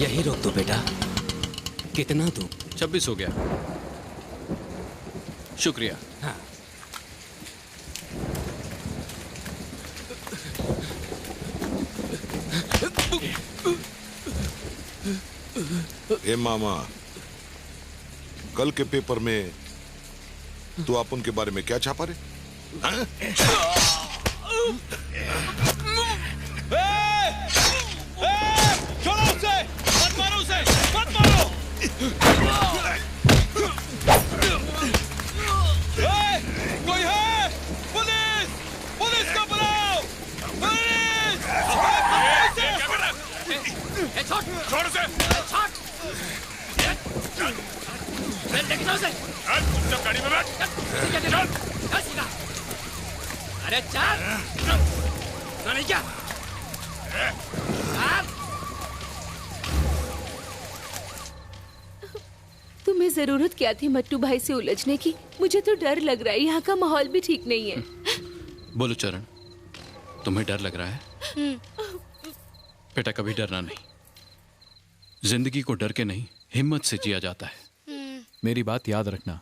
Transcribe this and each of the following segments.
यही रोक दो बेटा। कितना दूं? 26 हो गया। शुक्रिया। हाँ। ए मामा, कल के पेपर में तू अपन के बारे में क्या छापा रे? छोड़ो उसे! मत मारो उसे! मत मारो! कोई है? पुलिस! पुलिस को बुलाओ! पुलिस! छोड़ उसे! लेके जाओ उसे! चुपचाप गाड़ी में बैठ! चल! अरे चल! तो नहीं क्या? तुम्हें जरूरत क्या थी मट्टू भाई से उलझने की? मुझे तो डर लग रहा है, यहाँ का माहौल भी ठीक नहीं है। बोलो चरण, तुम्हें डर लग रहा है? बेटा कभी डरना नहीं। जिंदगी को डर के नहीं, हिम्मत से जिया जाता है। मेरी बात याद रखना।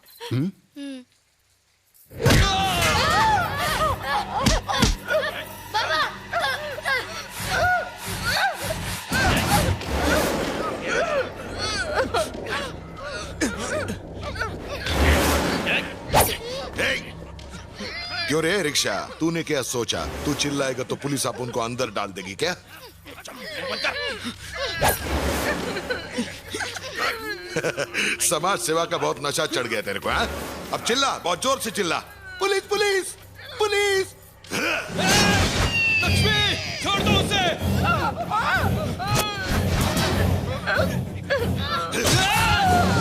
क्यों रे रिक्शा, तूने क्या सोचा? तू चिल्लाएगा तो पुलिस आप उनको अंदर डाल देगी क्या? समाज सेवा का बहुत नशा चढ़ गया तेरे को, हाँ? अब चिल्ला, बहुत जोर से चिल्ला। Police police police! लक्ष्मी, छोड़ दो उसे!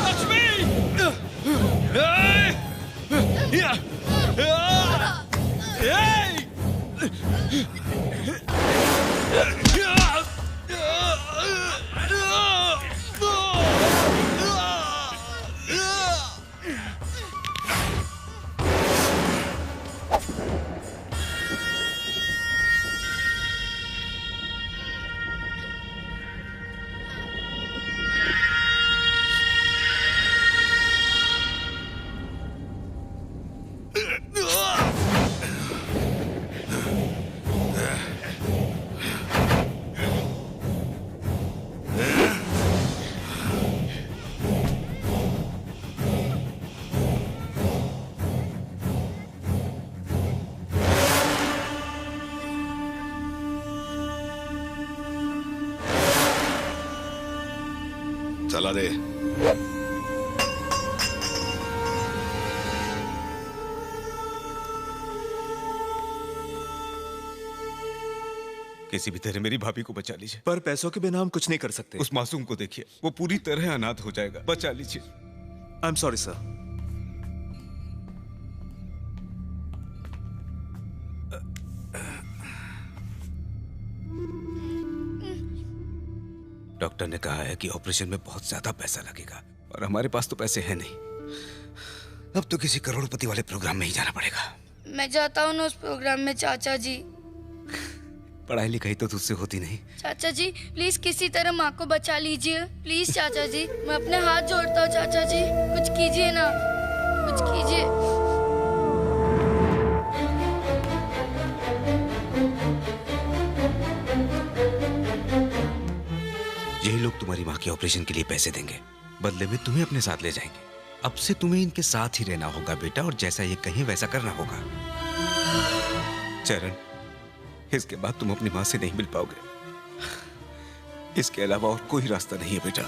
लक्ष्मी! चला दे। किसी भी तरह मेरी भाभी को बचा लीजिए। पर पैसों के बिना हम कुछ नहीं कर सकते। उस मासूम को देखिए, वो पूरी तरह अनाथ हो जाएगा। बचा लीजिए। I am sorry sir. Doctor ने कहा है कि ऑपरेशन में बहुत ज्यादा पैसा लगेगा और हमारे पास तो पैसे हैं नहीं। अब तो किसी करोड़पति वाले प्रोग्राम में ही जाना पड़ेगा। मैं जाता हूँ ना उस प्रोग्राम में चाचा जी। पढ़ाई लिखाई तो तुझसे होती नहीं। चाचा जी प्लीज किसी तरह माँ को बचा लीजिए। प्लीज चाचा जी, मैं अपने हाथ जोड़ता हूँ चाचा जी, कुछ कीजिए ना, कुछ कीजिए। यही लोग तुम्हारी माँ के ऑपरेशन के लिए पैसे देंगे, बदले में तुम्हें अपने साथ ले जाएंगे। अब से तुम्हें इनके साथ ही रहना होगा बेटा, और जैसा ये कहें वैसा करना होगा। चरण, इसके बाद तुम अपनी माँ से नहीं मिल पाओगे। इसके अलावा और कोई रास्ता नहीं है बेटा।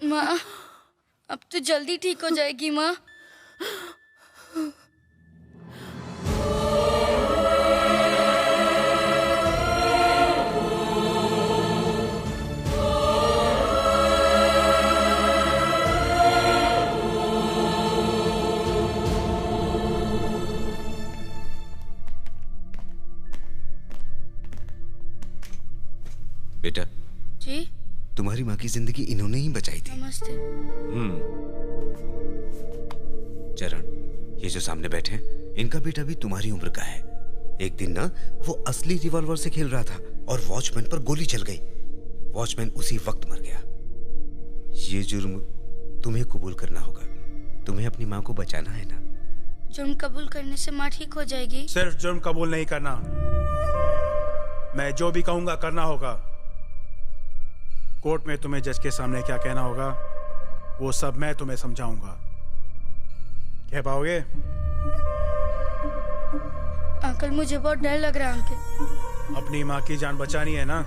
माँ, अब तो जल्दी ठीक हो जाएगी माँ। तुम्हारी माँ की जिंदगी इन्होंने ही बचाई थी। नमस्ते। चरण, ये जो सामने बैठे हैं, इनका बेटा भी तुम्हारी उम्र का है। एक दिन ना वो असली रिवॉल्वर से खेल रहा था और वॉचमैन पर गोली चल गई। वॉचमैन उसी वक्त मर गया। ये जुर्म तुम्हें कबूल करना होगा। तुम्हें अपनी माँ को बचाना है ना। जुर्म कबूल करने से माँ ठीक हो जाएगी? सिर्फ जुर्म कबूल नहीं करना, मैं जो भी कहूंगा करना होगा। कोर्ट में तुम्हें जज के सामने क्या कहना होगा वो सब मैं तुम्हें समझाऊंगा। कह पाओगे? अंकल मुझे बहुत डर लग रहा है अंकल। अपनी माँ की जान बचानी है ना?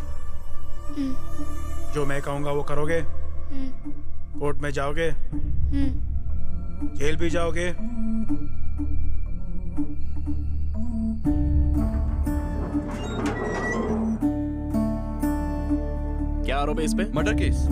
जो मैं कहूंगा वो करोगे? कोर्ट में जाओगे? जेल भी जाओगे? क्या आरोप है इस पे? Murder case.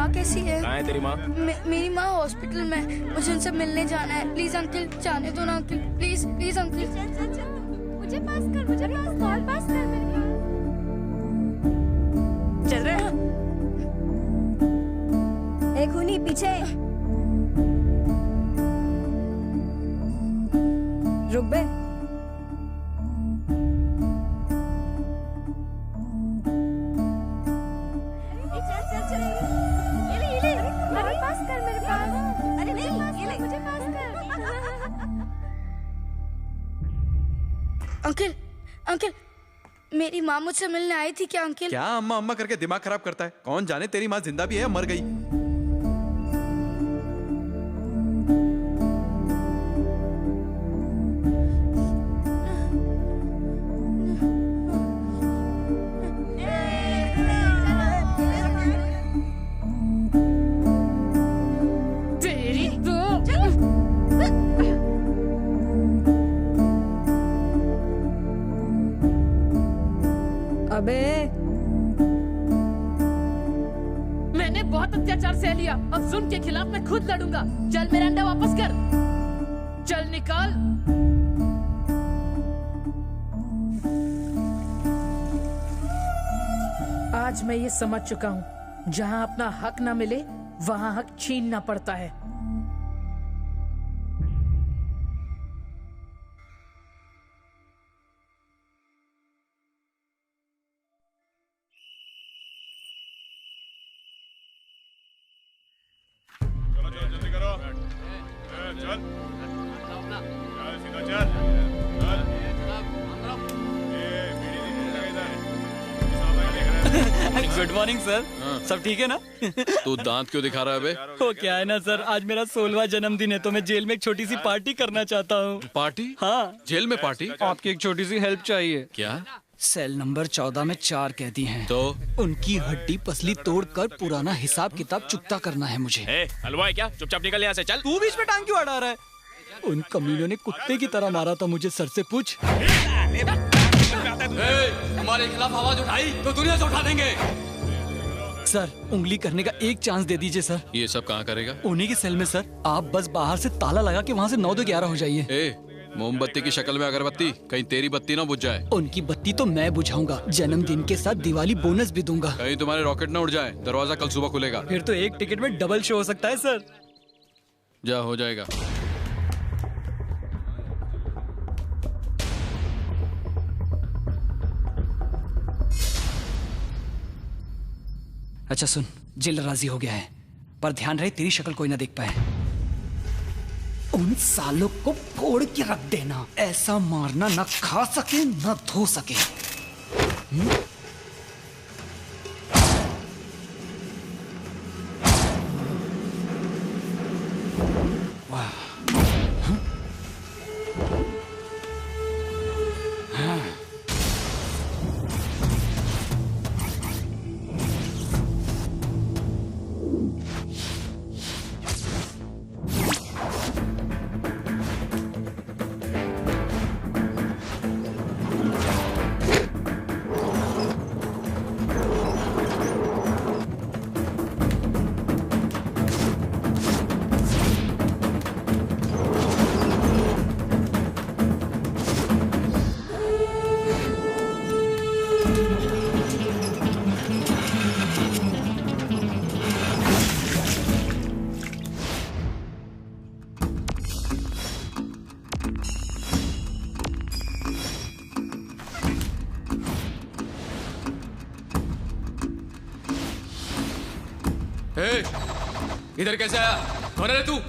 कैसी है? कहाँ है तेरी माँ? मेरी माँ हॉस्पिटल में, मुझे उनसे मिलने जाना है। प्लीज अंकल जाने दो ना अंकल, प्लीज प्लीज अंकल। मुझे पास कर, मुझे कॉल पास कर मेरे पास। चल रहे हैं। एक खूनी पीछे। रुक बे। अंकल अंकल, मेरी माँ मुझसे मिलने आई थी क्या अंकल? क्या अम्मा अम्मा करके दिमाग खराब करता है? कौन जाने तेरी माँ जिंदा भी है या मर गई। अबे मैंने बहुत अत्याचार सह लिया, अब जुल्म के खिलाफ मैं खुद लड़ूंगा। चल मेरा अंडा वापस कर, चल निकाल। आज मैं ये समझ चुका हूँ, जहाँ अपना हक ना मिले वहाँ हक छीनना पड़ता है। जल्दी करो। चल सीधा चल। Good morning sir. सब ठीक है ना? तू दांत क्यों दिखा रहा है बे? वो क्या है ना सर, आज मेरा 16वां जन्मदिन है तो मैं जेल में एक छोटी सी पार्टी करना चाहता हूँ। पार्टी? हाँ। जेल में पार्टी? आपकी एक छोटी सी हेल्प चाहिए। क्या? सेल नंबर 14 में 4 कैदी हैं। तो उनकी हड्डी पसली तोड़कर पुराना हिसाब किताब चुकता करना है मुझे। हलवा है क्या? चुपचाप निकल यहाँ से, चल। तू बीच में टांग क्यों अड़ा रहा है? उन कमीनों ने कुत्ते की तरह मारा था मुझे, सर से पूछ। हमारे खिलाफ आवाज उठाई तो दुनिया से उठा देंगे। सर उंगली करने का एक चांस दे दीजिए सर। ये सब कहाँ करेगा? उन्हीं के सेल में सर। आप बस बाहर से ताला लगा के वहाँ से 9 से 11 हो जाइए। मोमबत्ती की शक्ल में अगरबत्ती, कहीं तेरी बत्ती ना बुझ जाए। उनकी बत्ती तो मैं बुझाऊंगा, जन्मदिन के साथ दिवाली बोनस भी दूंगा। कहीं तुम्हारे रॉकेट ना उड़ जाए। दरवाजा कल सुबह खुलेगा। फिर तो एक टिकट में डबल शो हो सकता है सर। जा, हो जाएगा। अच्छा सुन, जेल राजी हो गया है, पर ध्यान रहे तेरी शक्ल कोई ना देख पाए। उन सालों को फोड़ के रख देना, ऐसा मारना ना खा सके ना धो सके। वाह। ए, इधर कैसे आया? कौन है तू?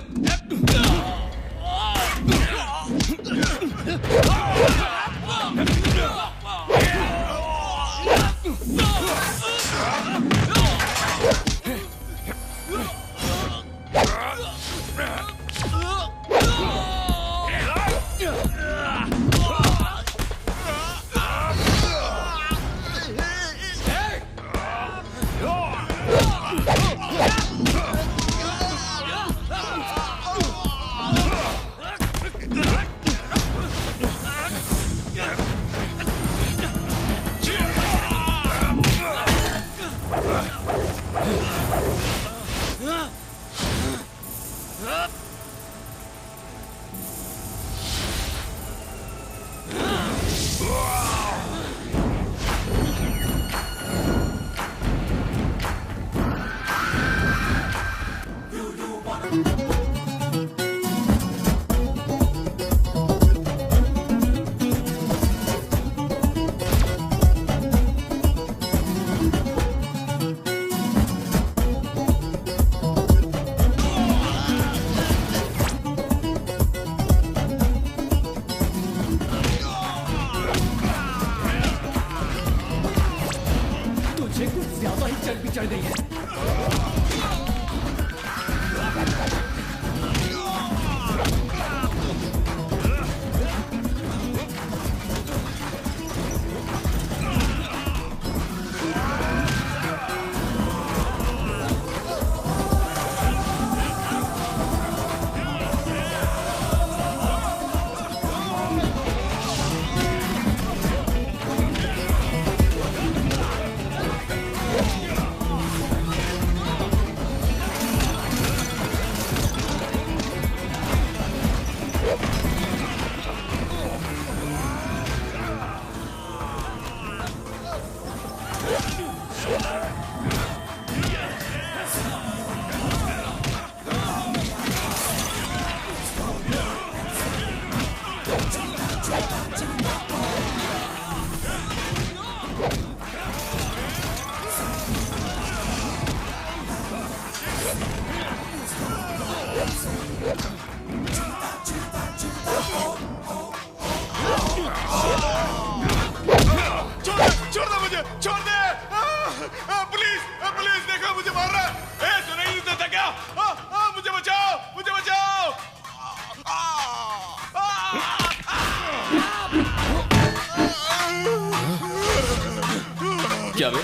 क्या बे?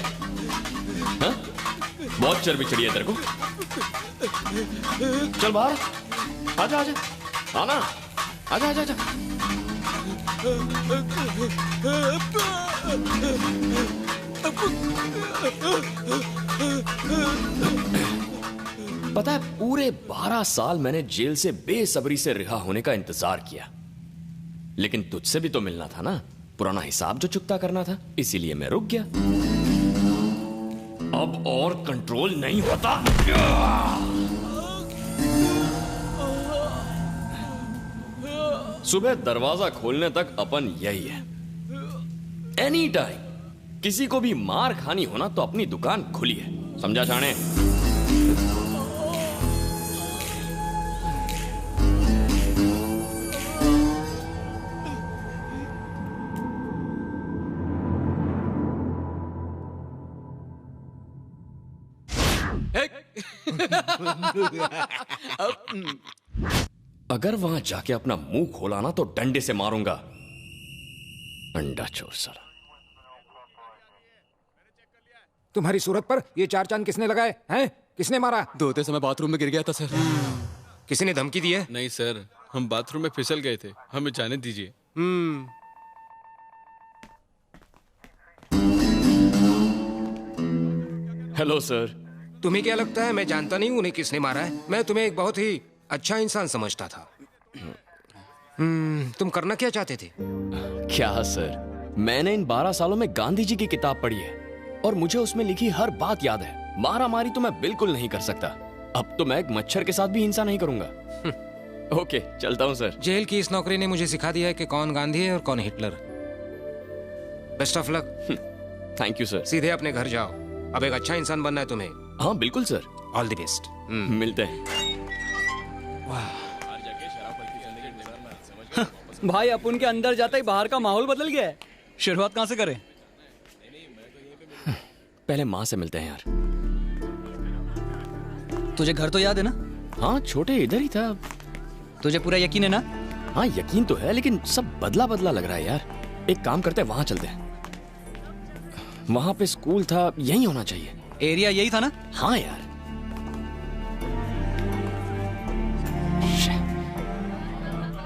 हाँ? बहुत चर्बी चढ़ी है तेरे को। चल बाहर, आजा आजा, आना, आजा आजा आजा। पता है, पूरे 12 साल मैंने जेल से बेसब्री से रिहा होने का इंतजार किया, लेकिन तुझसे भी तो मिलना था ना, पुराना हिसाब जो चुकता करना था, इसीलिए मैं रुक गया। अब और कंट्रोल नहीं होता। सुबह दरवाजा खोलने तक अपन यही है। एनी टाइम किसी को भी मार खानी होना तो अपनी दुकान खुली है, समझा जाने? अगर वहां जाके अपना मुंह खोला ना तो डंडे से मारूंगा। अंडा चोर साला। तुम्हारी सूरत पर ये 4 चांद किसने लगाए हैं? किसने मारा? धोते समय बाथरूम में गिर गया था सर। किसी ने धमकी दी है? नहीं सर, हम बाथरूम में फिसल गए थे, हमें जाने दीजिए। Hello sir. तुम्हें क्या लगता है मैं जानता नहीं उन्हें किसने मारा है? मैं तुम्हें एक बहुत ही अच्छा इंसान समझता था। तुम करना क्या चाहते थे? क्या सर, मैंने इन 12 सालों में गांधी जी की किताब पढ़ी है और मुझे उसमें लिखी हर बात याद है। मारा मारी तो मैं बिल्कुल नहीं कर सकता। अब तो मैं एक मच्छर के साथ भी हिंसा नहीं करूंगा। ओके, चलता हूं सर। जेल की इस नौकरी ने मुझे सिखा दिया है कि कौन गांधी है और कौन Hitler. Best of luck. Thank you sir. सीधे अपने घर जाओ। अब एक अच्छा इंसान बनना है तुम्हें। हाँ बिल्कुल सर। All the best. मिलते हैं। भाई अपन के अंदर जाते ही बाहर का माहौल बदल गया है। शुरुआत कहाँ से करें? पहले माँ से मिलते हैं यार। तुझे घर तो याद है ना? हाँ छोटे इधर ही था। तुझे पूरा यकीन है ना? हाँ यकीन तो है, लेकिन सब बदला बदला लग रहा है यार। एक काम करते हैं, वहां चलते हैं। वहां पे स्कूल था, यही होना चाहिए। एरिया यही था ना? हाँ यार।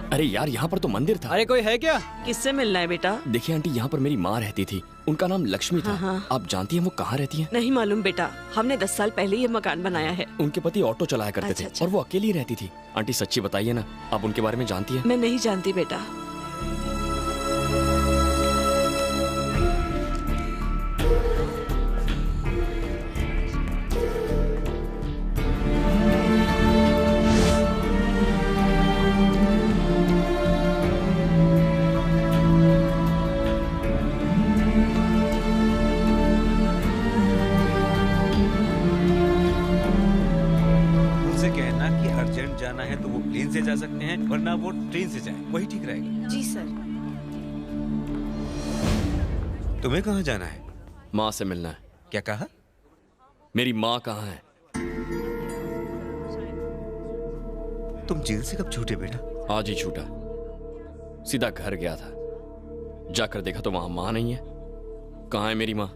अरे यार यहाँ पर तो मंदिर था। अरे कोई है क्या? किससे मिलना है बेटा? देखिए आंटी, यहाँ पर मेरी माँ रहती थी, उनका नाम लक्ष्मी था। हाँ। आप जानती हैं वो कहाँ रहती हैं? नहीं मालूम बेटा, हमने 10 साल पहले ये मकान बनाया है। उनके पति ऑटो चलाया करते थे और वो अकेली ही रहती थी। आंटी सच्ची बताइए ना, आप उनके बारे में जानती हैं? मैं नहीं जानती बेटा। जाना है तो वो प्लेन से जा सकते हैं, वरना वो ट्रेन से जाए, वही ठीक रहेगा। जी सर। तुम्हें कहाँ जाना है? माँ से मिलना है। क्या कहा? मेरी माँ कहाँ है? तुम जेल से कब छूटे बेटा? आज ही छूटा। सीधा घर गया था, जाकर देखा तो वहां माँ नहीं है। कहाँ है मेरी माँ?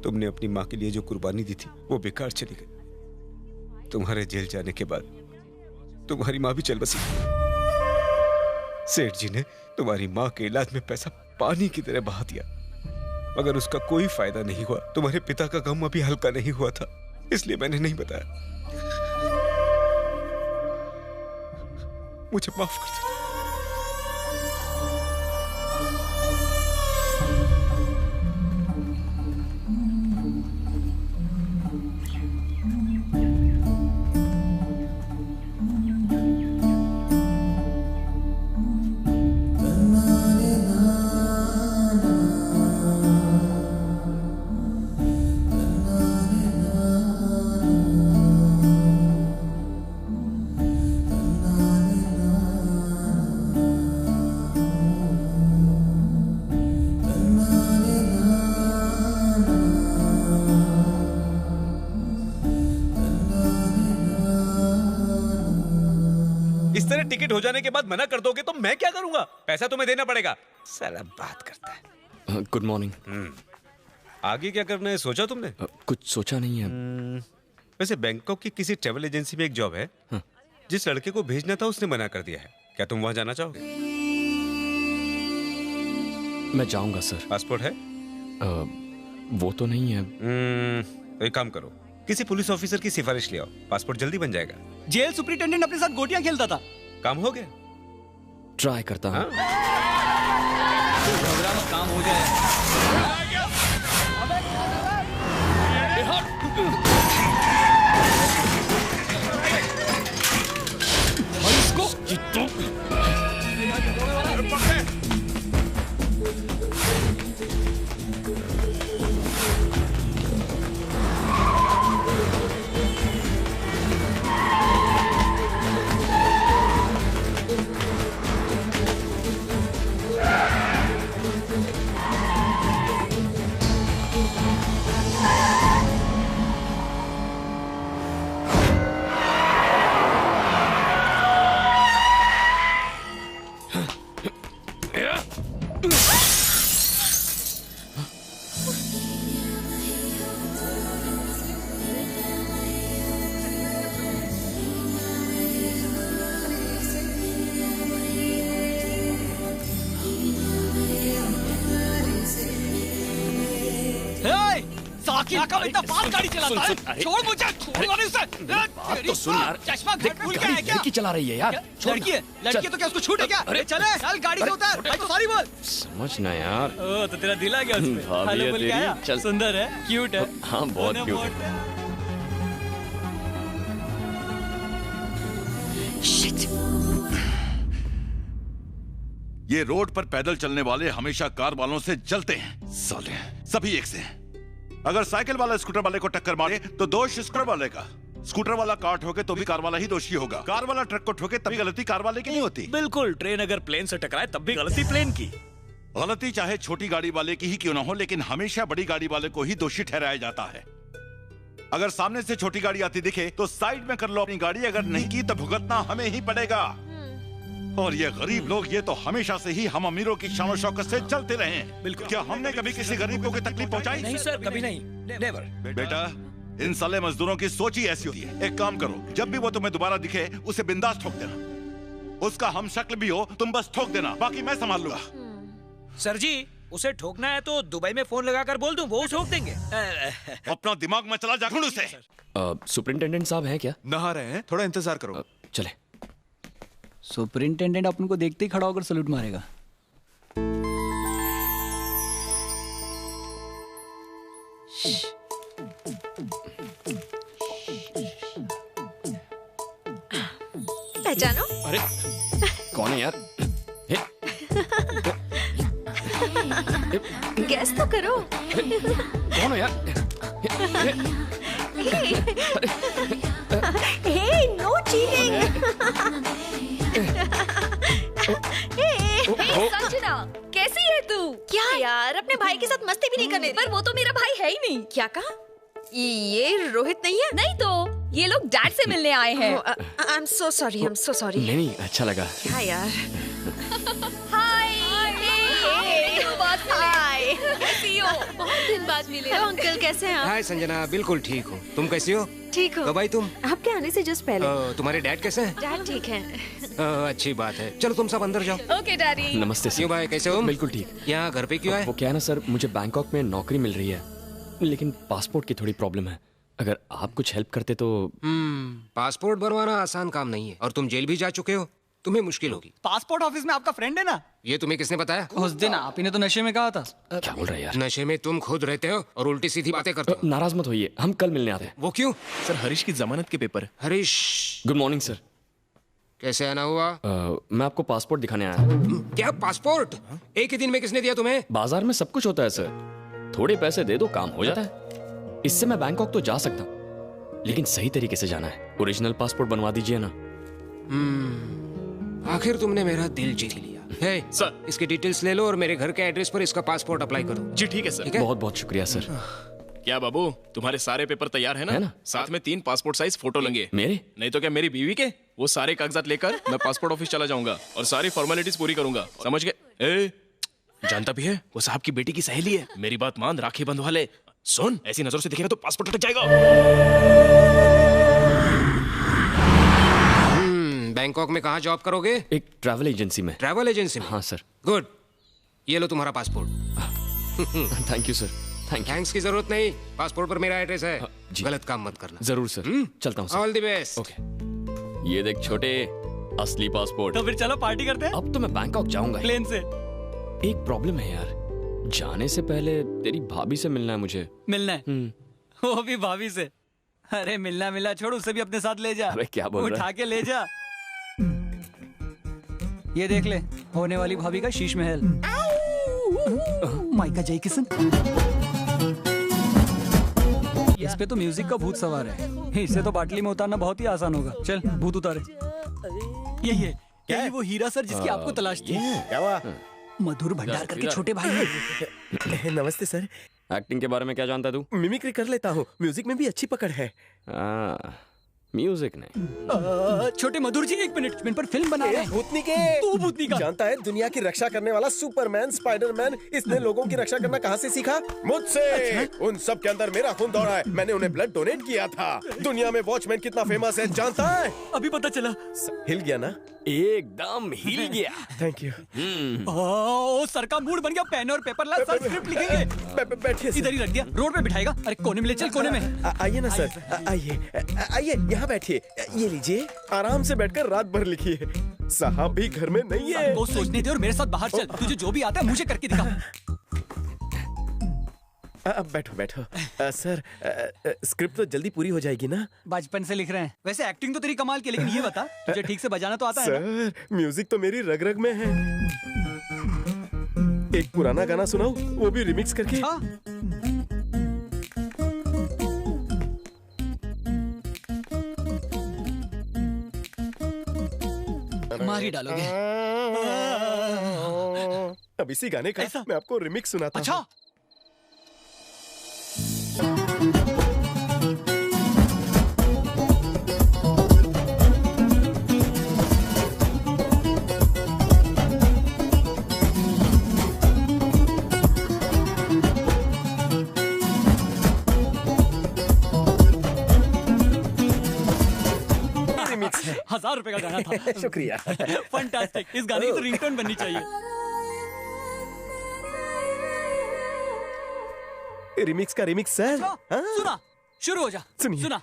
तुमने अपनी माँ के लिए जो कुर्बानी दी थी वो बेकार चली गई। तुम्हारे जेल जाने के बाद तुम्हारी माँ भी चल बसी। सेठ जी ने तुम्हारी माँ के इलाज में पैसा पानी की तरह बहा दिया, मगर उसका कोई फायदा नहीं हुआ। तुम्हारे पिता का गम अभी हल्का नहीं हुआ था, इसलिए मैंने नहीं बताया। मुझे माफ कर दो। टिकट हो जाने के बाद मना कर दोगे तो मैं क्या करूंगा? पैसा तुम्हें देना पड़ेगा। साला बात करता है। Good morning. आगे क्या करना है सोचा तुमने? कुछ सोचा नहीं है। वैसे बैंकॉक की किसी ट्रैवल एजेंसी में एक जॉब है। जिस लड़के को भेजना था उसने मना कर दिया है। क्या तुम वहां जाना चाहोगे? मैं जाऊंगा सर। पासपोर्ट है? वो तो नहीं है। तो एक काम करो, किसी पुलिस ऑफिसर की सिफारिश ले आओ, पासपोर्ट जल्दी बन जाएगा। जेल सुपरिटेंडेंट अपने साथ गोटियां खेलता था। काम हो गया? ट्राई करता हूँ। प्रोग्राम काम हो जाए। छोड़ मुझे, छोड़ उसे। बात तो सुन यार। चश्मा घर भूल गया है क्या? लड़की चला रही है यार। लड़की है, लड़की तो क्या उसको छूट है क्या? अरे चले, चल गाड़ी से उतर। भाई तो सॉरी बोल। समझना यार। ओ तो तेरा दिल आ गया उसमें। भाभी है तेरी। चल। सुंदर है, क्यूट है। हाँ बहुत क्यूट है। ये रोड पर पैदल चलने वाले हमेशा कार वालों से जलते हैं। साले सभी एक से हैं। अगर साइकिल वाला स्कूटर वाले को टक्कर मारे तो दोष स्कूटर वाले का। स्कूटर वाला कार ठोके तो भी कार वाला ही दोषी होगा। कार वाला ट्रक को ठोके तभी गलती कार वाले की नहीं होती। बिल्कुल, ट्रेन अगर प्लेन से टकराए तब भी गलती प्लेन की। गलती चाहे छोटी गाड़ी वाले की ही क्यों ना हो, लेकिन हमेशा बड़ी गाड़ी वाले को ही दोषी ठहराया जाता है। अगर सामने से छोटी गाड़ी आती दिखे तो साइड में कर लो अपनी गाड़ी, अगर नहीं की तो भुगतना हमें ही पड़ेगा। और ये गरीब लोग, ये तो हमेशा से ही हम अमीरों की शान और शौकत से चलते रहे हैं। बिल्कुल। क्या हमने कभी किसी गरीब को कोई तकलीफ पहुंचाई? नहीं सर, कभी नहीं, नेवर। बेटा, इन साले मजदूरों की सोच ही ऐसी होती है। एक काम करो, जब भी वो तुम्हें दोबारा दिखे उसे बिंदास ठोक देना। उसका हम शक्ल भी हो, तुम बस ठोक देना, बाकी मैं संभाल लूंगा। सर जी, उसे ठोकना है तो दुबई में फोन लगाकर बोल दूं, वो ठोक देंगे। अपना दिमाग में चला जाखुड़ उसे। सुपरिंटेंडेंट साहब हैं क्या? नहा रहे हैं, थोड़ा इंतजार करो। चले। सुपरिंटेंडेंट अपन को देखते ही खड़ा होकर सलूट मारेगा। पहचानो? अरे कौन है यार? गैस तो करो। कौन है यार? हे, नो चीटिंग। संजना, कैसी है तू? क्या यार, अपने भाई के साथ मस्ती भी नहीं करने? पर वो तो मेरा भाई है ही नहीं। क्या कहा? ये रोहित नहीं है? नहीं तो, ये लोग डैड से मिलने आए हैं। I am so sorry, I am so sorry. नहीं, अच्छा लगा। क्या यार? हाय, कैसी हो? बहुत दिन बाद मिले। हेलो अंकल, कैसे हैं आप? हाय संजना, बिल्कुल ठीक हूँ। तुम कैसी हो? ठीक हो। कब आई तुम? आपके आने से जस्ट पहले। तुम्हारे डैड कैसे हैं? डैड ठीक हैं। अच्छी बात है। चलो तुम सब अंदर जाओ। Okay daddy. नमस्ते सर। क्यों भाई, कैसे हो? बिल्कुल ठीक। यहाँ घर पे क्यों आए? वो क्या है ना सर, मुझे बैंकॉक में नौकरी मिल रही है, लेकिन पासपोर्ट की थोड़ी प्रॉब्लम है। अगर आप कुछ हेल्प करते तो। पासपोर्ट बनवाना आसान काम नहीं है, और तुम जेल भी जा चुके हो, तुम्हें मुश्किल होगी। पासपोर्ट ऑफिस में आपका फ्रेंड है ना? ये तुम्हें किसने बताया? उस दिन आप ही ने तो नशे में कहा था। क्या बोल रहे हैं यार? नशे में तुम खुद रहते हो और उल्टी सीधी बातें करते हो। नाराज मत होइए, हम कल मिलने आते हैं। वो क्यों? सर, हरीश की जमानत के paper. Harish, good morning sir. कैसे आना हुआ? मैं आपको पासपोर्ट दिखाने आया। क्या पासपोर्ट? एक ही दिन में किसने दिया तुम्हें? बाजार में सब कुछ होता है सर, थोड़े पैसे दे दो काम हो जाता है। इससे मैं बैंकॉक तो जा सकता हूँ, लेकिन सही तरीके से जाना है। ओरिजिनल पासपोर्ट बनवा दीजिए ना। आखिर तुमने मेरा दिल जीत लिया। हे सर, इसकी डिटेल्स ले लो और मेरे घर के एड्रेस पर इसका पासपोर्ट अप्लाई करो। जी ठीक है सर। बहुत बहुत शुक्रिया सर। क्या बाबू, तुम्हारे सारे पेपर तैयार है ना? साथ में 3 पासपोर्ट साइज फोटो लेंगे। मेरे? नहीं तो क्या मेरी बीवी के? वो सारे कागजात लेकर मैं पासपोर्ट ऑफिस चला जाऊंगा और सारी फॉर्मेलिटीज पूरी करूंगा, समझ गए? जानता भी है, वो साहब की बेटी की सहेली है। मेरी बात मान, राखी बंधवा ले। सुन, ऐसी नजरों से दिखेगा तो पासपोर्ट अटक जाएगा। बैंकॉक में कहाँ जॉब करोगे? एक ट्रैवल एजेंसी में। ट्रैवल एजेंसी में? हाँ सर। गुड, ये लो तुम्हारा passport. Thank you sir. Thanks की जरूरत नहीं, पासपोर्ट पर मेरा एड्रेस है। गलत काम मत करना। जरूर सर। चलता हूँ। All the best. ओके। ये देख छोटे, असली पासपोर्ट। तो फिर चलो पार्टी करते हैं। अब तो मैं बैंकॉक जाऊंगा प्लेन से। एक प्रॉब्लम है यार, जाने से पहले तेरी भाभी से मिलना है मुझे। मिलना है? वो भी भाभी से? अरे मिलना छोड़, उसे भी अपने साथ ले जा। अबे क्या बोल रहा है? उठा के ले जा। ये देख ले, होने वाली भाभी का शीश महल। माइका जय किशन। इस पे तो म्यूजिक का भूत सवार है, इससे तो बाटली में उतारना बहुत ही आसान होगा। चल भूत उतारे। यही है क्या? वो हीरा सर जिसकी आपको तलाश थी। क्या हुआ? मधुर भंडार करके छोटे भाई हैं। नमस्ते सर। एक्टिंग के बारे में क्या जानता है तू? मिमिक्री कर लेता हूँ, म्यूजिक में भी अच्छी पकड़ है। म्यूजिक नहीं। छोटे मधुर जी, 1 मिनट, पर फिल्म बना रहे हैं। भूतनी के? तू भूतनी का? जानता है दुनिया की रक्षा करने वाला सुपरमैन, स्पाइडरमैन, इसने लोगों की रक्षा करना कहाँ से सीखा? मुझसे। अच्छा? उन सब के अंदर मेरा खून दौड़ा है, मैंने उन्हें ब्लड डोनेट किया था। दुनिया में वॉचमैन कितना फेमस है जानता है? अभी पता चला। हिल गया ना? एकदम हिल गया। Thank you. ओ, सर का मूड बन गया। पेन और पेपर ला, सर स्क्रिप्ट लिखेंगे। बैठिए। इधर ही रख दिया, रोड पे बिठाएगा। अरे कोने में ले चल, कोने में। आइए ना सर, आइए यहाँ बैठिए। ये लीजिए, आराम से बैठकर रात भर लिखिए। साहब भी घर में नहीं है। वो सोचने दे और मेरे साथ बाहर चल। तुझे जो भी आता है मुझे करके दिखा। अब बैठो। सर, स्क्रिप्ट तो जल्दी पूरी हो जाएगी ना? बचपन से लिख रहे हैं। वैसे एक्टिंग तो तेरी कमाल की, लेकिन ये बता तुझे ठीक से बजाना तो आता है ना? सर, म्यूजिक तो मेरी रग रग में है। एक पुराना गाना सुनाऊं, वो भी रिमिक्स करके। मार ही डालोगे। अब इसी गाने का मैं आपको रिमिक्स सुनाता हूँ। अच्छा। ₹1000 का गाना था। शुक्रिया। फंटास्टिक, इस गाने की तो रिंगटोन बननी चाहिए। रिमिक्स का रिमिक्स सर। सुना, शुरू हो जा। सुनिए। सुना।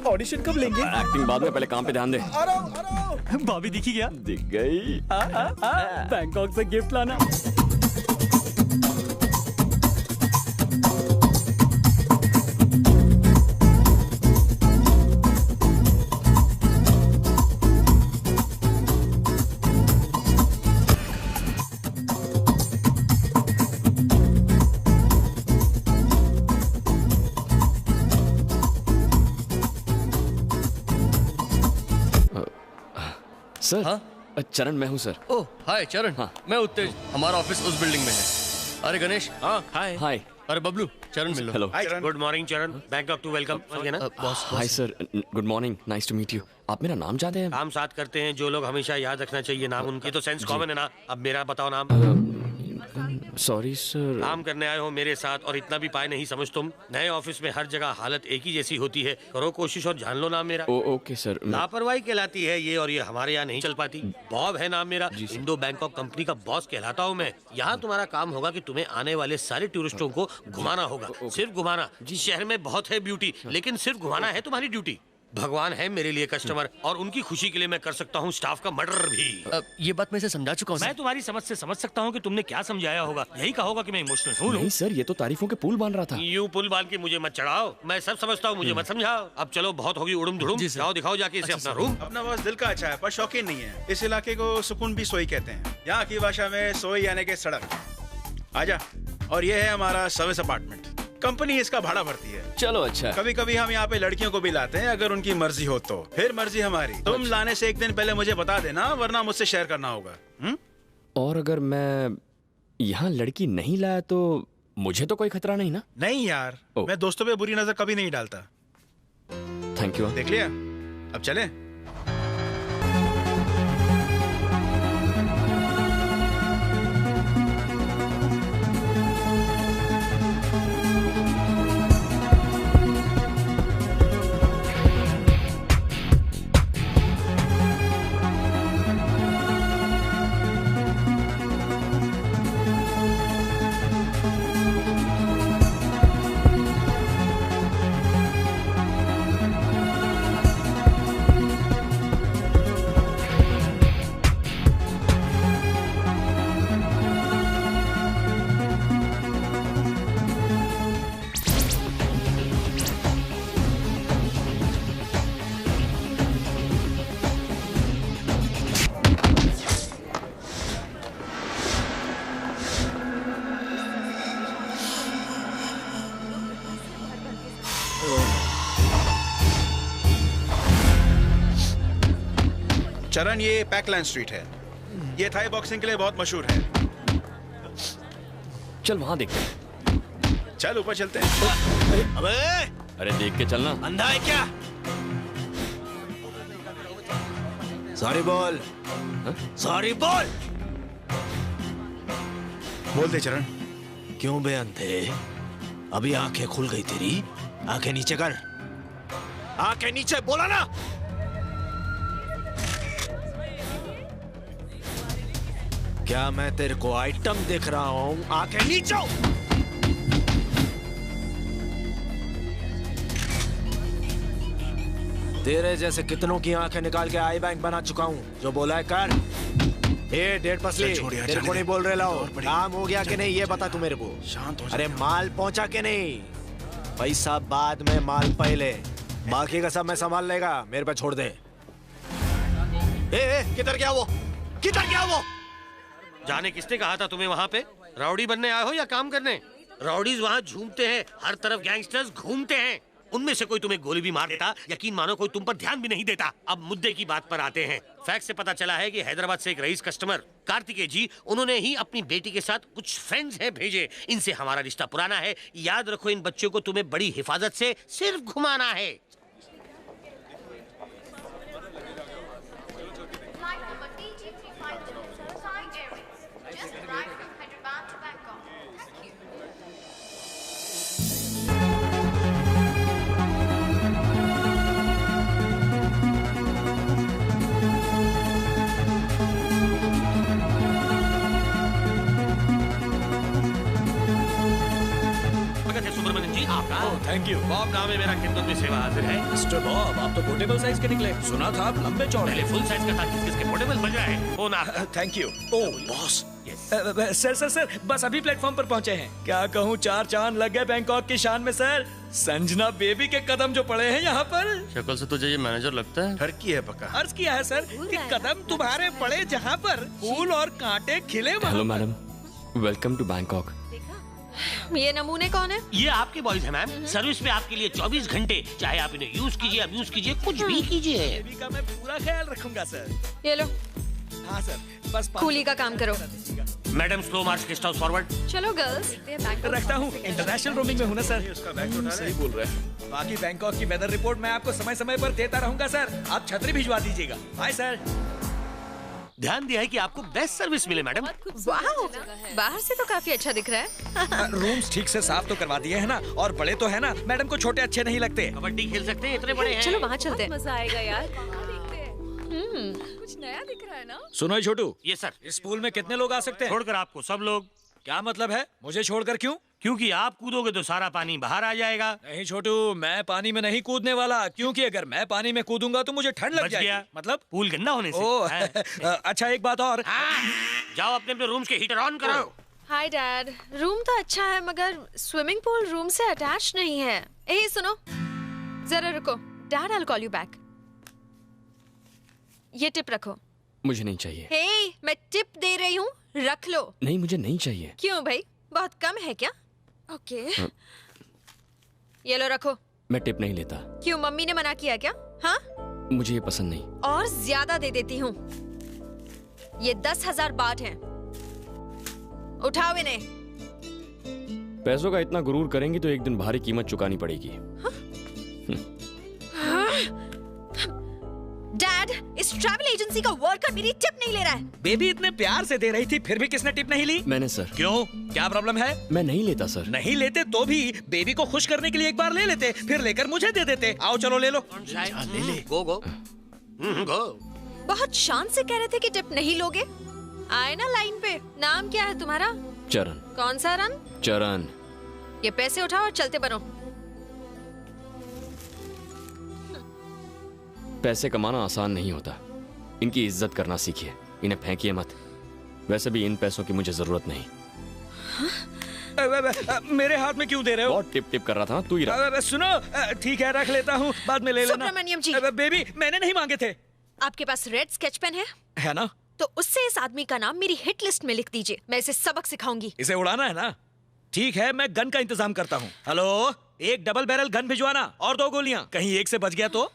ऑडिशन कब लेंगे? एक्टिंग बाद में, पहले काम पे ध्यान दे। भाभी दिखी क्या? दिख गई। बैंकॉक से गिफ्ट लाना। सर। हाँ? चरण मैं हूँ सर। ओह हाय चरण। हाँ मैं उत्तेज, हमारा ऑफिस उस बिल्डिंग में है। अरे गणेश। हाँ हाय। हाय। अरे बबलू, चरण मिल लो। Hello. Good morning Charan, Bangkok to welcome. Hi sir, good morning, nice to meet you. आप मेरा नाम जानते हैं? काम साथ करते हैं जो लोग, हमेशा याद रखना चाहिए नाम उनकी, तो सेंस कॉमन है ना। अब मेरा बताओ नाम। Sorry sir. काम करने आए हो मेरे साथ और इतना भी पाए नहीं समझ तुम। नए ऑफिस में हर जगह हालत एक ही जैसी होती है, करो कोशिश और जान लो नाम मेरा। Okay sir. लापरवाही कहलाती है ये, और ये हमारे यहाँ नहीं चल पाती। बॉब है नाम मेरा, इंडो बैंकॉक कंपनी का बॉस कहलाता हूँ मैं। यहाँ तुम्हारा काम होगा कि तुम्हें आने वाले सारे टूरिस्टों को घुमाना होगा, सिर्फ घुमाना। शहर में बहुत है ब्यूटी, लेकिन सिर्फ घुमाना है तुम्हारी ड्यूटी। भगवान है मेरे लिए कस्टमर, और उनकी खुशी के लिए मैं कर सकता हूँ स्टाफ का मर्डर भी। ये बात मैं इसे समझा चुका हूँ। मैं तुम्हारी समझ से समझ सकता हूँ कि तुमने क्या समझाया होगा। यही कहा होगा कि मैं इमोशनल हूँ। नहीं सर, ये तो तारीफों के पुल बांध रहा था। यूं पुल बांध के मुझे मत चढ़ाओ, मैं सब समझता हूँ, मुझे मत समझाओ। अब चलो बहुत होगी उड़ुम धुड़ुम, जाओ दिखाओ जाके इसे अपना रूम। अपना बॉस दिल का अच्छा है पर शौकीन नहीं है। इस इलाके को सुकून भी सोई कहते हैं, यहाँ की भाषा में सोई यानी के सड़क। आजा। और ये है हमारा सर्विस अपार्टमेंट, कंपनी इसका भाड़ा भरती है। चलो अच्छा। कभी कभी हम यहाँ पे लड़कियों को भी लाते हैं, अगर उनकी मर्जी हो तो। फिर मर्जी हमारी। तुम लाने से एक दिन पहले मुझे बता देना, वरना मुझसे शेयर करना होगा। और अगर मैं यहाँ लड़की नहीं लाया तो मुझे तो कोई खतरा नहीं ना? नहीं यार, मैं दोस्तों पे बुरी नजर कभी नहीं डालता। Thank you. देख लिया, अब चले। चरण, ये पैकलैंड स्ट्रीट है, ये थाई बॉक्सिंग के लिए बहुत मशहूर है। चल वहां देखते हैं। चल ऊपर चलते हैं। अबे! अरे देख के चलना। अंधा है क्या? सॉरी बोल। सॉरी बोल। बोल दे चरण। क्यों बे अंधे? अभी आंखें खुल गई तेरी? आंखें नीचे कर, आंखें नीचे, बोला ना। क्या मैं तेरे को आइटम देख रहा हूं? आंखें नीचे। तेरे जैसे कितनों की आंखें निकाल के आई बैंक बना चुका हूँ। जो बोला है कर। ए डेढ़ पसली, तेरे को नहीं बोल रहे लाओ। काम हो गया कि नहीं ये बता तू मेरे को। शांत हो जा। अरे माल पहुंचा के नहीं, पैसा बाद में, माल पहले। बाकी का सब मैं संभाल लेगा, मेरे पे छोड़ दे। किधर गया वो? किधर गया वो? जाने किसने कहा था तुम्हें वहाँ पे? राउडी बनने आए हो या काम करने? राउडीज वहाँ झूमते हैं, हर तरफ गैंगस्टर्स घूमते हैं। उनमें से कोई तुम्हें गोली भी मार देता, यकीन मानो कोई तुम पर ध्यान भी नहीं देता। अब मुद्दे की बात पर आते हैं। फैक्ट से पता चला है कि हैदराबाद से एक रईस कस्टमर कार्तिकेय जी, उन्होंने ही अपनी बेटी के साथ कुछ फ्रेंड्स हैं भेजे। इनसे हमारा रिश्ता पुराना है। याद रखो, इन बच्चों को तुम्हें बड़ी हिफाजत से सिर्फ घुमाना है। थैंक यू बॉब नाम है मेरा, खिदमत में सेवा हाजिर है। मिस्टर बॉब, आप तो पोर्टेबल साइज के निकले। सुना था आप लंबे चौड़े। पहले फुल साइज का था, किस-किस के पोर्टेबल बज रहा है। फोन आप। Thank you. Oh boss. Sir बस अभी प्लेटफॉर्म पर पहुंचे हैं। क्या कहूँ, 4 चांद लग गए बैंकॉक की शान में सर। संजना बेबी के कदम जो पड़े हैं यहाँ पर। शक्ल से तुझे ये मैनेजर लगता है? ठरकी है पक्का। अर्ज किया है सर कि कदम तुम्हारे पड़े जहाँ पर फूल और कांटे खिले। Hello madam, welcome to Bangkok. ये नमूने कौन है? ये आपके बॉयज हैं मैम। सर्विस में आपके लिए 24 घंटे, चाहे आप इन्हें यूज कीजिए, अब्यूज कीजिए, कुछ भी कीजिए। बेबी का मैं पूरा ख्याल रखूंगा सर। ये लो। हाँ सर, बस कूली का काम करो। मैडम स्लो मार्च, गेस्ट हाउस फॉरवर्ड। चलो गर्ल्स, रखता हूँ। इंटरनेशनल रोमिंग में हूँ ना सर। उसका बैग उठा सही बोल रहे हैं। बाकी बैंकॉक की वेदर रिपोर्ट मैं आपको समय समय पर देता रहूंगा सर। आप छतरी भिजवा दीजिएगा। Bye sir. ध्यान दिया है कि आपको बेस्ट सर्विस मिले मैडम। वाओ, बाहर से तो काफी अच्छा दिख रहा है। रूम्स ठीक से साफ तो करवा दिए है ना, और बड़े तो है ना, मैडम को छोटे अच्छे नहीं लगते। कबड्डी खेल सकते हैं, इतने बड़े हैं। चलो वहाँ चलते हैं। मजा आएगा यार। कुछ नया दिख रहा है ना? सुनो छोटू। ये सर, इस पूल में कितने लोग आ सकते हैं? छोड़कर आपको सब लोग। क्या मतलब है? मुझे छोड़कर क्यों? क्योंकि आप कूदोगे तो सारा पानी बाहर आ जाएगा। नहीं छोटू, मैं पानी में नहीं कूदने वाला, क्योंकि अगर मैं पानी में कूदूंगा तो मुझे ठंड लग जाएगी। मतलब पूल गंदा होने से। ओह अच्छा, एक बात और। जाओ अपने अपने रूम्स के हीटर ऑन करो। हाय डैड, रूम तो अच्छा है मगर स्विमिंग पूल रूम से अटैच नहीं है। ए सुनो, जरा रुको। Dad, I will call you back. ये टिप रखो। मुझे नहीं चाहिए। हे, मैं टिप दे रही हूँ, रख लो। नहीं, मुझे नहीं चाहिए। क्यों भाई, बहुत कम है क्या? ओके ये लो रखो। मैं टिप नहीं लेता। क्यों, मम्मी ने मना किया क्या? हाँ, मुझे ये पसंद नहीं। और ज्यादा दे देती हूँ। ये 10,000 बात हैं। उठाओ इन्हें। पैसों का इतना गुरूर करेंगी तो एक दिन भारी कीमत चुकानी पड़ेगी। डैड, इस ट्रैवल एजेंसी का वर्कर मेरी टिप नहीं ले रहा है। बेबी इतने प्यार से दे रही थी, फिर भी किसने टिप नहीं ली? मैंने सर। क्यों, क्या प्रॉब्लम है? मैं नहीं लेता सर। नहीं लेते तो भी बेबी को खुश करने के लिए एक बार ले लेते, फिर लेकर मुझे दे देते। आओ चलो ले लो। ले ले। गो गो गो। बहुत शान से कह रहे थे कि टिप नहीं लोगे। आए ना लाइन पे। नाम क्या है तुम्हारा? चरण। कौन सा रन? चरण। ये पैसे उठाओ और चलते बनो। पैसे कमाना आसान नहीं होता, इनकी इज्जत करना सीखिए, इन्हें फेंकिए मत। वैसे भी इन पैसों की मुझे जरूरत नहीं। मेरे हाथ में क्यों दे रहे हो? बहुत टिप टिप कर रहा था, तू ही रख। सुनो, ठीक है रख लेता हूँ, बाद में ले लेना। सुब्रमण्यम जी। बेबी, मैंने नहीं मांगे थे। आपके पास रेड स्केच पेन है ना? तो उससे इस आदमी का नाम मेरी हिट लिस्ट में लिख दीजिए। मैं इसे सबक सिखाऊंगी। इसे उड़ाना है ना? ठीक है, मैं गन का इंतजाम करता हूँ। हेलो, एक डबल बैरल गन भिजवाना और 2 गोलियां। कहीं एक से बच गया तो?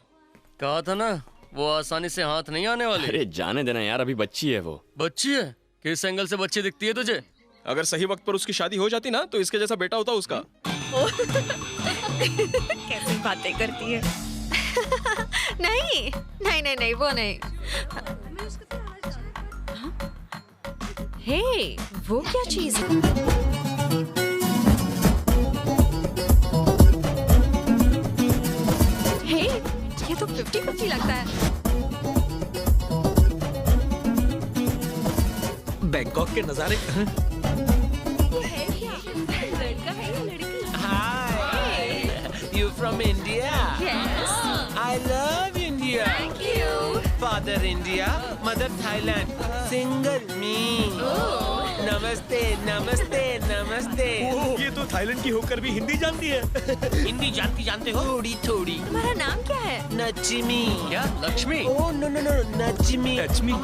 कहा था ना, वो आसानी से हाथ नहीं आने वाली। अरे जाने देना यार, अभी बच्ची है वो। बच्ची है? किस एंगल से बच्ची दिखती है तुझे? अगर सही वक्त पर उसकी शादी हो जाती ना, तो इसके जैसा बेटा होता उसका। कैसी बातें करती है। नहीं नहीं नहीं नहीं, वो नहीं। हे, वो क्या चीज है? हे, ये तो 50-50 लगता है। बैंकॉक के नजारे। लड़का है या लड़की? Hi, you from India? Yes. I love you. India, father India, mother Thailand, single me. नमस्ते नमस्ते नमस्ते। ये तो थाईलैंड की होकर भी हिंदी जानती है। हिंदी जानते हो? थोड़ी थोड़ी। तुम्हारा नाम क्या है? नचमी। क्या? Lakshmi? Oh no no no, नचमी। Touch me?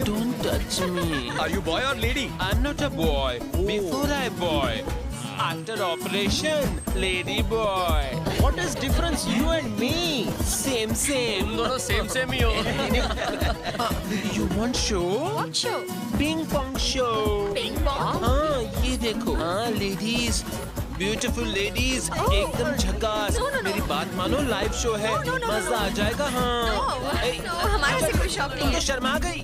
Don't touch me. Are you boy or lady? I'm not a boy. Before I boy. After operation, lady boy. What is difference you and me? Same same. तुम दोनों same ही हो। You want show? What show? Ping pong show. Ping pong? हाँ ये देखो, हाँ ladies, beautiful ladies, एकदम झकास। मेरी बात मानो, लाइव शो है, मजा आ जाएगा। हाँ हमारे से कोई शौक तुम नहीं तो है। शर्मा गई।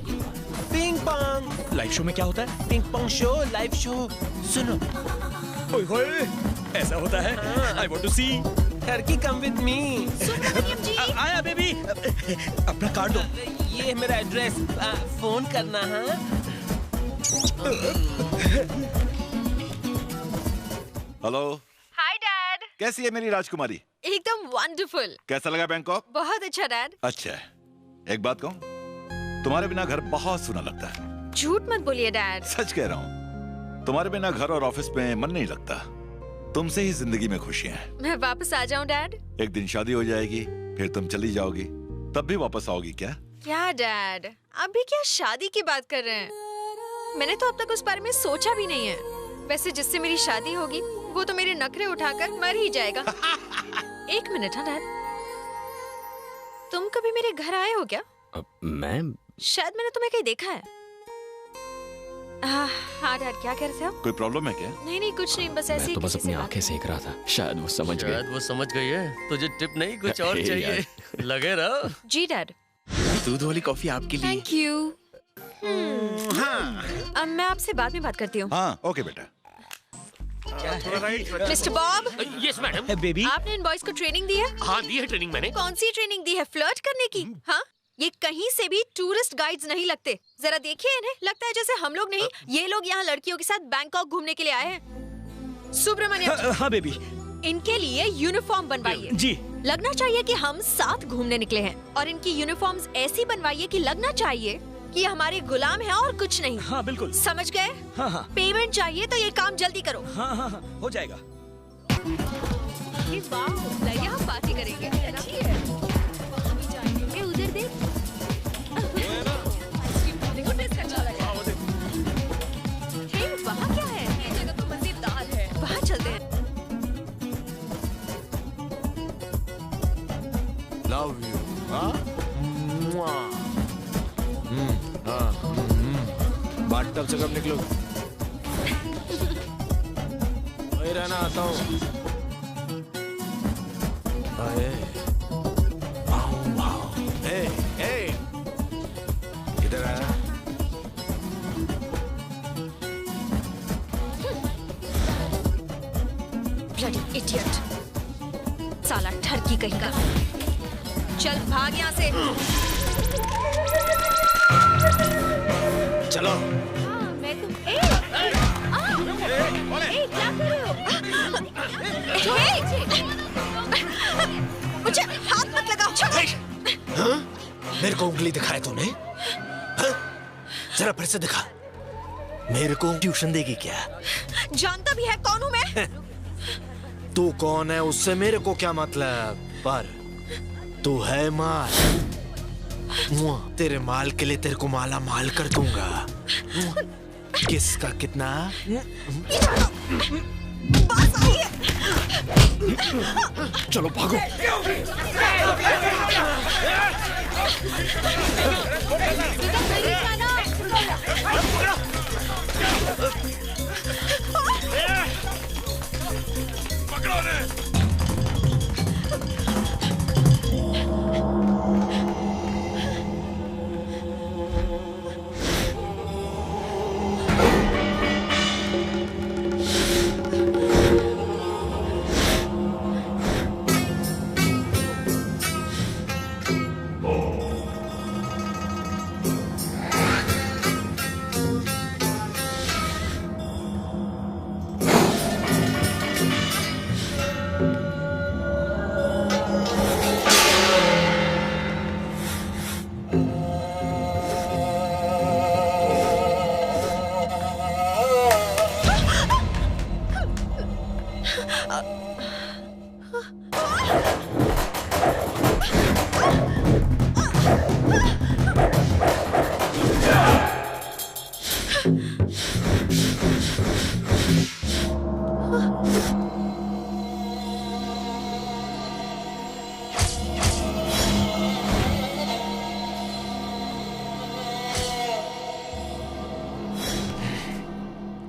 पिंग पोंग लाइव शो में क्या होता है? Ping pong show, live show. सुनो, ओए होए, ऐसा होता है? I want to see. Turkey come with me. आया बेबी। अपना कार्ड दो। ये मेरा एड्रेस, फोन करना। हाँ हेलो। Hi dad. कैसी है मेरी राजकुमारी? एकदम वंडरफुल। कैसा लगा बैंकॉक? बहुत अच्छा डैड। अच्छा है। एक बात कहूं, तुम्हारे बिना घर बहुत सूना लगता है। झूठ मत बोलिए डैड। सच कह रहा हूँ, तुम्हारे बिना घर और ऑफिस में मन नहीं लगता। तुमसे ही जिंदगी में खुशियां हैं। मैं वापस आ जाऊं डैड? एक दिन शादी हो जाएगी, फिर तुम चली जाओगी, तब भी वापस आओगी क्या? क्या डैड, अभी क्या शादी की बात कर रहे हैं? मैंने तो अब तक उस बारे में सोचा भी नहीं है। वैसे जिससे मेरी शादी होगी वो तो मेरे नखरे उठाकर मर ही जाएगा। एक मिनट। हाँ डैड, तुम कभी मेरे घर आए हो क्या? मैं शायद मैंने तुम्हें कहीं देखा है। हाँ डैड, क्या कह रहे थे आप? कोई प्रॉब्लम है क्या? नहीं नहीं कुछ नहीं, बस ऐसे मैं ही तो बस किसी अपनी से बात- आंखें सेक रहा था। शायद वो समझ गए। शायद वो समझ गई है। तुझे टिप नहीं, कुछ और हे चाहिए? लगे रहो। जी डैड। दूध वाली कॉफी आपके लिए। Thank you. अब मैं आपसे बाद में बात करती हूँ। हाँ ओके बेटा। Mister Bob. Yes madam. Baby, आपने इन बॉयज को ट्रेनिंग दी है? हाँ दी है ट्रेनिंग मैंने। कौन सी ट्रेनिंग दी है? फ्लर्ट करने की? हाँ, ये कहीं से भी टूरिस्ट गाइड्स नहीं लगते। जरा देखिए इन्हें, लगता है जैसे हम लोग नहीं, ये लोग यहाँ लड़कियों के साथ बैंकॉक घूमने के लिए आए हैं। सुब्रमण्यम। हाँ बेबी। इनके लिए यूनिफॉर्म बनवाइए। जी। लगना चाहिए कि हम साथ घूमने निकले हैं, और इनकी यूनिफॉर्म्स ऐसी बनवाइए कि लगना चाहिए कि हमारे गुलाम हैं और कुछ नहीं। हाँ बिल्कुल। समझ गए? हाँ हाँ। पेमेंट चाहिए तो ये काम जल्दी करो। हाँ हाँ हाँ, हो जाएगा। यहाँ पार्टी करेंगे। अच्छी है। ये उधर देख। हे, वहाँ क्या है? ये जगह तो मजेदार है। वहाँ चलते हैं। Love you. बाथ टब से कब निकलो? वही रहना, आता हूँ। इधर आया। ब्लडी इडियट, साला ठरकी कहीं का। चल भाग यहाँ से। चलो। मैं तुम क्या कर रहे हो? मुझे हाथ मत लगाओ। हाँ? मेरे को उंगली दिखाए तूने? हाँ? जरा फिर से दिखा। मेरे को ट्यूशन देगी क्या? जानता भी है कौन हूँ मैं? तू कौन है उससे मेरे को क्या मतलब, पर तू है माल। तेरे माल के लिए तेरे को माला माल कर दूंगा। किसका कितना? चलो भागो। पकड़ो ने।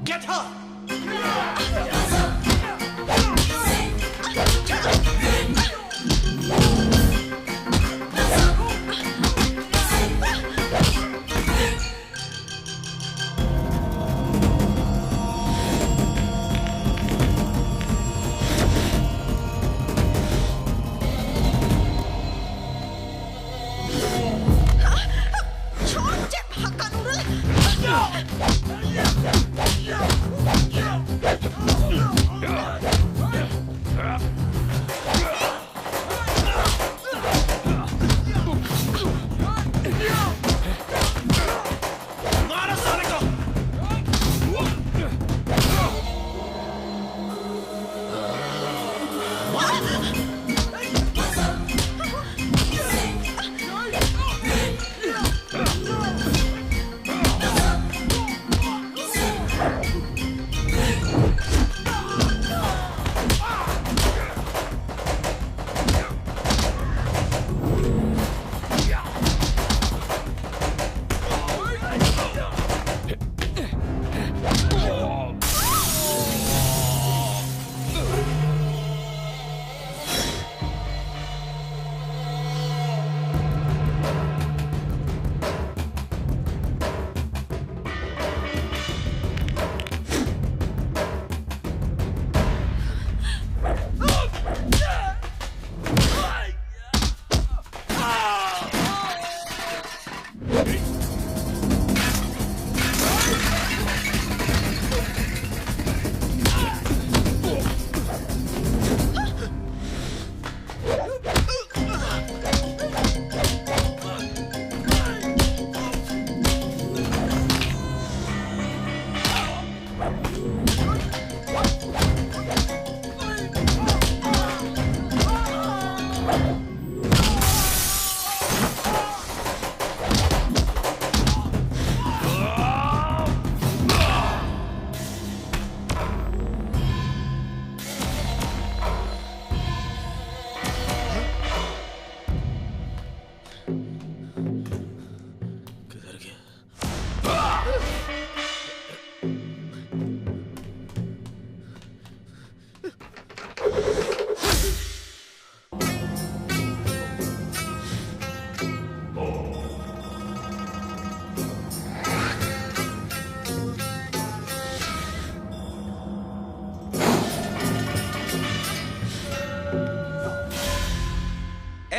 Get her!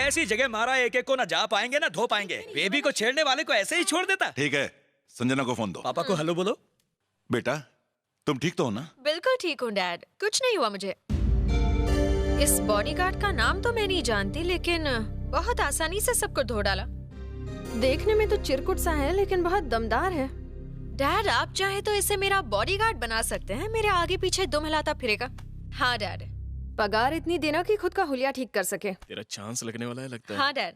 ऐसी जगह मारा एक एक को ना जा पाएंगे ना धो पाएंगे। बेबी को छेड़ने वाले को ऐसे ही छोड़ देता। ठीक है, संजना को फोन दो। पापा को हेलो बोलो। बेटा तुम ठीक तो हो ना? बिल्कुल ठीक हूँ डैड, कुछ नहीं हुआ मुझे। इस बॉडीगार्ड का नाम तो मैं नहीं जानती, लेकिन बहुत आसानी से सबको धो डाला। देखने में तो चिरकुट सा है लेकिन बहुत दमदार है। डैड आप चाहे तो इसे मेरा बॉडीगार्ड बना सकते हैं, मेरे आगे पीछे दुम हिलाता फिरेगा। हाँ डैड, पगार इतनी देना कि खुद का हुलिया ठीक कर सके। तेरा चांस लगने वाला है लगता है। हाँ डैड।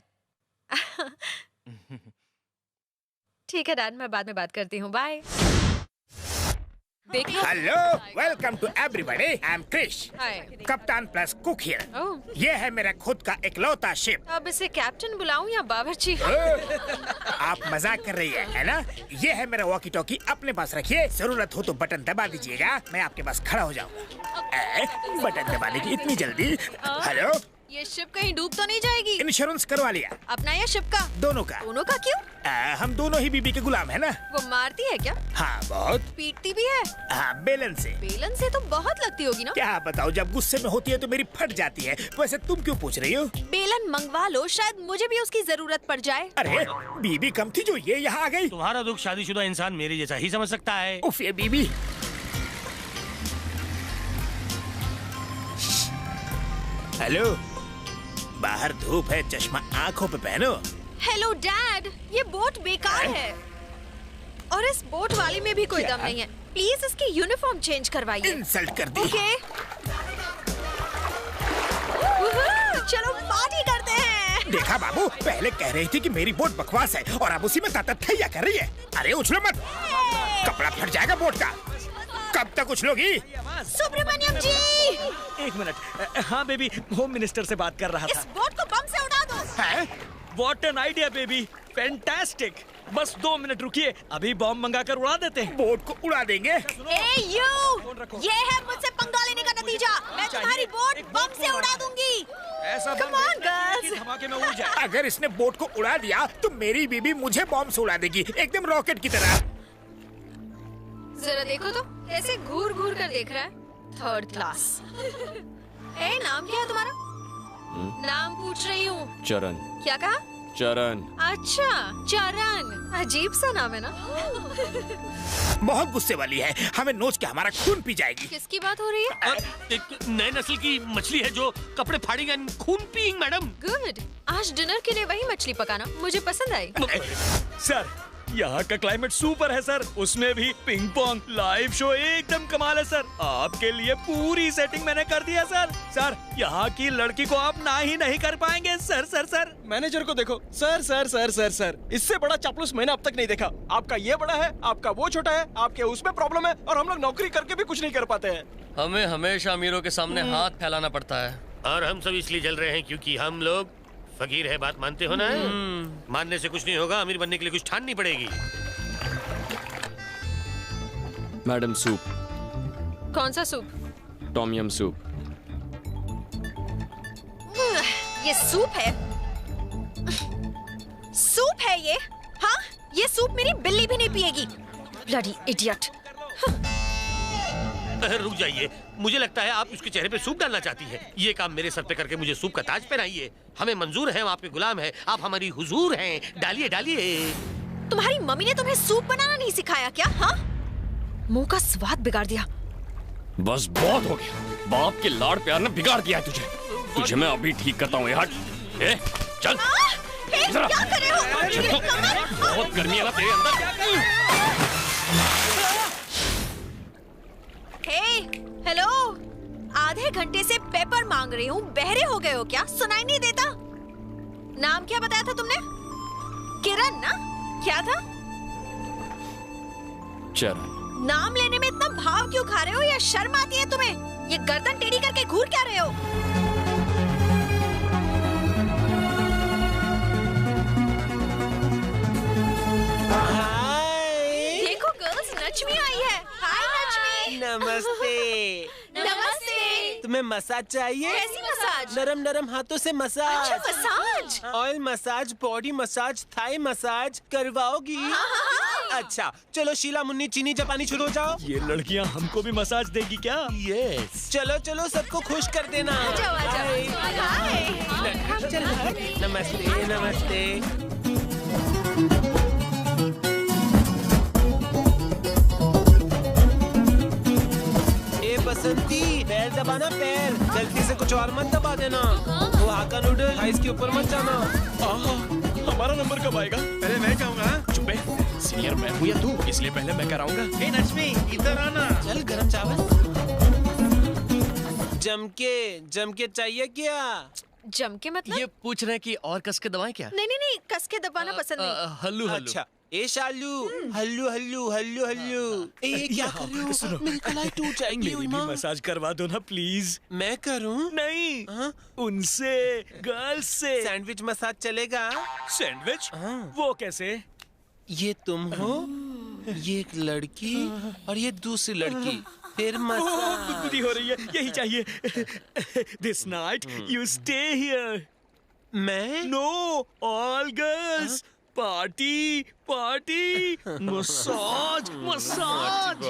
ठीक है डैड, मैं बाद में बात करती हूँ, bye. Hello, welcome to everybody. I am Krish, कप्तान प्लस कुक हियर। ये है मेरा खुद का इकलौता शिप। अब इसे कैप्टन बुलाऊं या बावर्ची? आप मजाक कर रही है ना? ये है मेरा वॉकी टॉकी, अपने पास रखिए, जरूरत हो तो बटन दबा दीजिएगा, मैं आपके पास खड़ा हो जाऊंगा। बटन दबाने की इतनी जल्दी? हेलो, ये शिप कहीं डूब तो नहीं जाएगी? इंश्योरेंस करवा लिया। अपना या शिप का? दोनों का। दोनों का क्यों? हम दोनों ही बीबी के गुलाम है ना। वो मारती है क्या? हाँ बहुत। पीटती भी है? हाँ, बेलन से। बेलन से तो बहुत लगती होगी ना? क्या बताओ, जब गुस्से में होती है तो मेरी फट जाती है। वैसे तुम क्यों पूछ रही हो? बेलन मंगवा लो, शायद मुझे भी उसकी जरूरत पड़ जाए। अरे बीबी कम थी जो ये यहाँ आ गई। तुम्हारा दुख शादीशुदा इंसान मेरे जैसा ही समझ सकता है। उफ, ये बीबी। हेलो, बाहर धूप है, चश्मा आंखों पे पहनो। हेलो डैड, ये बोट बेकार है और इस बोट वाली में भी कोई दम नहीं है। प्लीज इसकी यूनिफॉर्म चेंज करवाइए। इंसल्ट कर दी। ओके। पहले कह रही थी कि मेरी बोट बकवास है और अब उसी में तथैया कर रही है। अरे उछलो मत, कपड़ा फट जाएगा बोट का। कब तक उछलोगी? सुब्रमण्यम जी, एक मिनट। हाँ बेबी, होम मिनिस्टर से बात कर रहा था। इस बोट को बम से उड़ा दो। है? What an idea baby, fantastic. बस 2 मिनट रुकिए, अभी बॉम्ब मंगाकर उड़ा देते हैं। बोट को उड़ा देंगे। ए यू, ये है मुझसे पंगा लेने का नतीजा। मैं तुम्हारी बोट बम से उड़ा दूंगी। ऐसा Come on, girls. धमाके में उड़ जाए। अगर इसने बोट को उड़ा दिया तो मेरी बीबी मुझे बॉम्ब से उड़ा देगी, एकदम रॉकेट की तरह। जरा देखो तो कैसे घूर घूर कर देख रहा है। 3rd class. ए, नाम क्या है तुम्हारा? नाम पूछ रही हूँ। चरण। क्या कहा? चरण। अच्छा, चरण। अजीब सा नाम है ना। बहुत गुस्से वाली है, हमें नोच के हमारा खून पी जाएगी। किसकी बात हो रही है? एक नए नस्ल की मछली है जो कपड़े फाड़ेगा, खून पिएगी मैडम। गुड, आज डिनर के लिए वही मछली पकाना, मुझे पसंद आई। सर, यहाँ का क्लाइमेट सुपर है सर, उसमें भी पिंग पोंग लाइव शो एकदम कमाल है सर। आपके लिए पूरी सेटिंग मैंने कर दिया सर। सर, यहाँ की लड़की को आप ना ही नहीं कर पाएंगे सर। सर सर मैनेजर को देखो। Sir sir sir sir sir, इससे बड़ा चापलूस मैंने अब तक नहीं देखा। आपका ये बड़ा है, आपका वो छोटा है, आपके उसमें प्रॉब्लम है और हम लोग नौकरी करके भी कुछ नहीं कर पाते हैं। हमें हमेशा अमीरों के सामने हाथ फैलाना पड़ता है। और हम सब इसलिए जल रहे हैं क्योंकि हम लोग फकीर है, बात मानते हो ना? मानने से कुछ नहीं होगा, अमीर बनने के लिए कुछ ठाननी पड़ेगी। Madam soup. कौन सा सूप? Tom yum soup. ये सूप है? सूप है ये? हाँ, ये सूप मेरी बिल्ली भी नहीं पिएगी। Bloody idiot. रुक जाइए, मुझे लगता है आप उसके चेहरे पे सूप डालना चाहती है। ये काम मेरे सर पे करके मुझे सूप का ताज पहनाइए। हमें मंजूर है, हम आपके गुलाम हैं, आप हमारी हुजूर हैं। डालिए डालिए। तुम्हारी मम्मी ने तुम्हें सूप बनाना नहीं सिखाया क्या? हाँ, मुंह का स्वाद बिगाड़ दिया। बस बहुत हो गया, बाप के लाड़ प्यार ने बिगाड़ दिया है तुझे। तुझे मैं अभी ठीक करता हूँ। हट, चल। क्या कर रहे हो? बहुत गर्मी है ना तेरे अंदर। हेलो, आधे घंटे से पेपर मांग रही हूँ, बहरे हो गए हो क्या? सुनाई नहीं देता? नाम क्या बताया था तुमने? किरण ना? क्या था? चरण। नाम लेने में इतना भाव क्यों खा रहे हो? या शर्म आती है तुम्हें? ये गर्दन टेढ़ी करके घूर क्या रहे हो? देखो गर्ल्स, नचमी आई है। हाय नचमी। नमस्ते। नमस्ते। तुम्हें मसाज चाहिए? कैसी मसाज? नरम नरम हाथों से मसाज। अच्छा, massage. Oil massage, body massage, Thai massage करवाओगी? अच्छा, चलो शीला मुन्नी चीनी जापानी शुरू हो जाओ। ये लड़कियाँ हमको भी मसाज देगी क्या? यस। चलो चलो, सबको खुश कर देना। नमस्ते नमस्ते। बसंती, पैर दबाना, पैर गलती से कुछ और मत दबा देना। वो हाका नूडल आइस के ऊपर मत जाना। हमारा नंबर कब आएगा? पहले मैं जाऊंगा। चुप है, सीनियर मैं हूँ या तू, इसलिए पहले मैं कराऊंगा। हे नचमी, इधर आना। चल, गरम चावल जम के चाहिए क्या? जम के मतलब? ये पूछ रहे हैं कि और कस के दबाएं क्या? नहीं नहीं नहीं, कस के दबाना पसंद नहीं। हल्लू हल्लू। अच्छा, ए शालू, हल्लू हल्लू हल्लू हल्लू। ए क्या कर रहे हो? मेरी कलाई टूट जाएगी। मेरी भी मसाज करवा दो ना प्लीज। मैं करूं? नहीं, उनसे, गर्ल्स से। सैंडविच मसाज चलेगा? सैंडविच? वो कैसे? ये तुम हो, ये एक लड़की और ये दूसरी लड़की, फिर मसाज। गुदगुदी हो रही है, यही चाहिए। This night you stay here. मैं? No, all girls, party party, massage massage.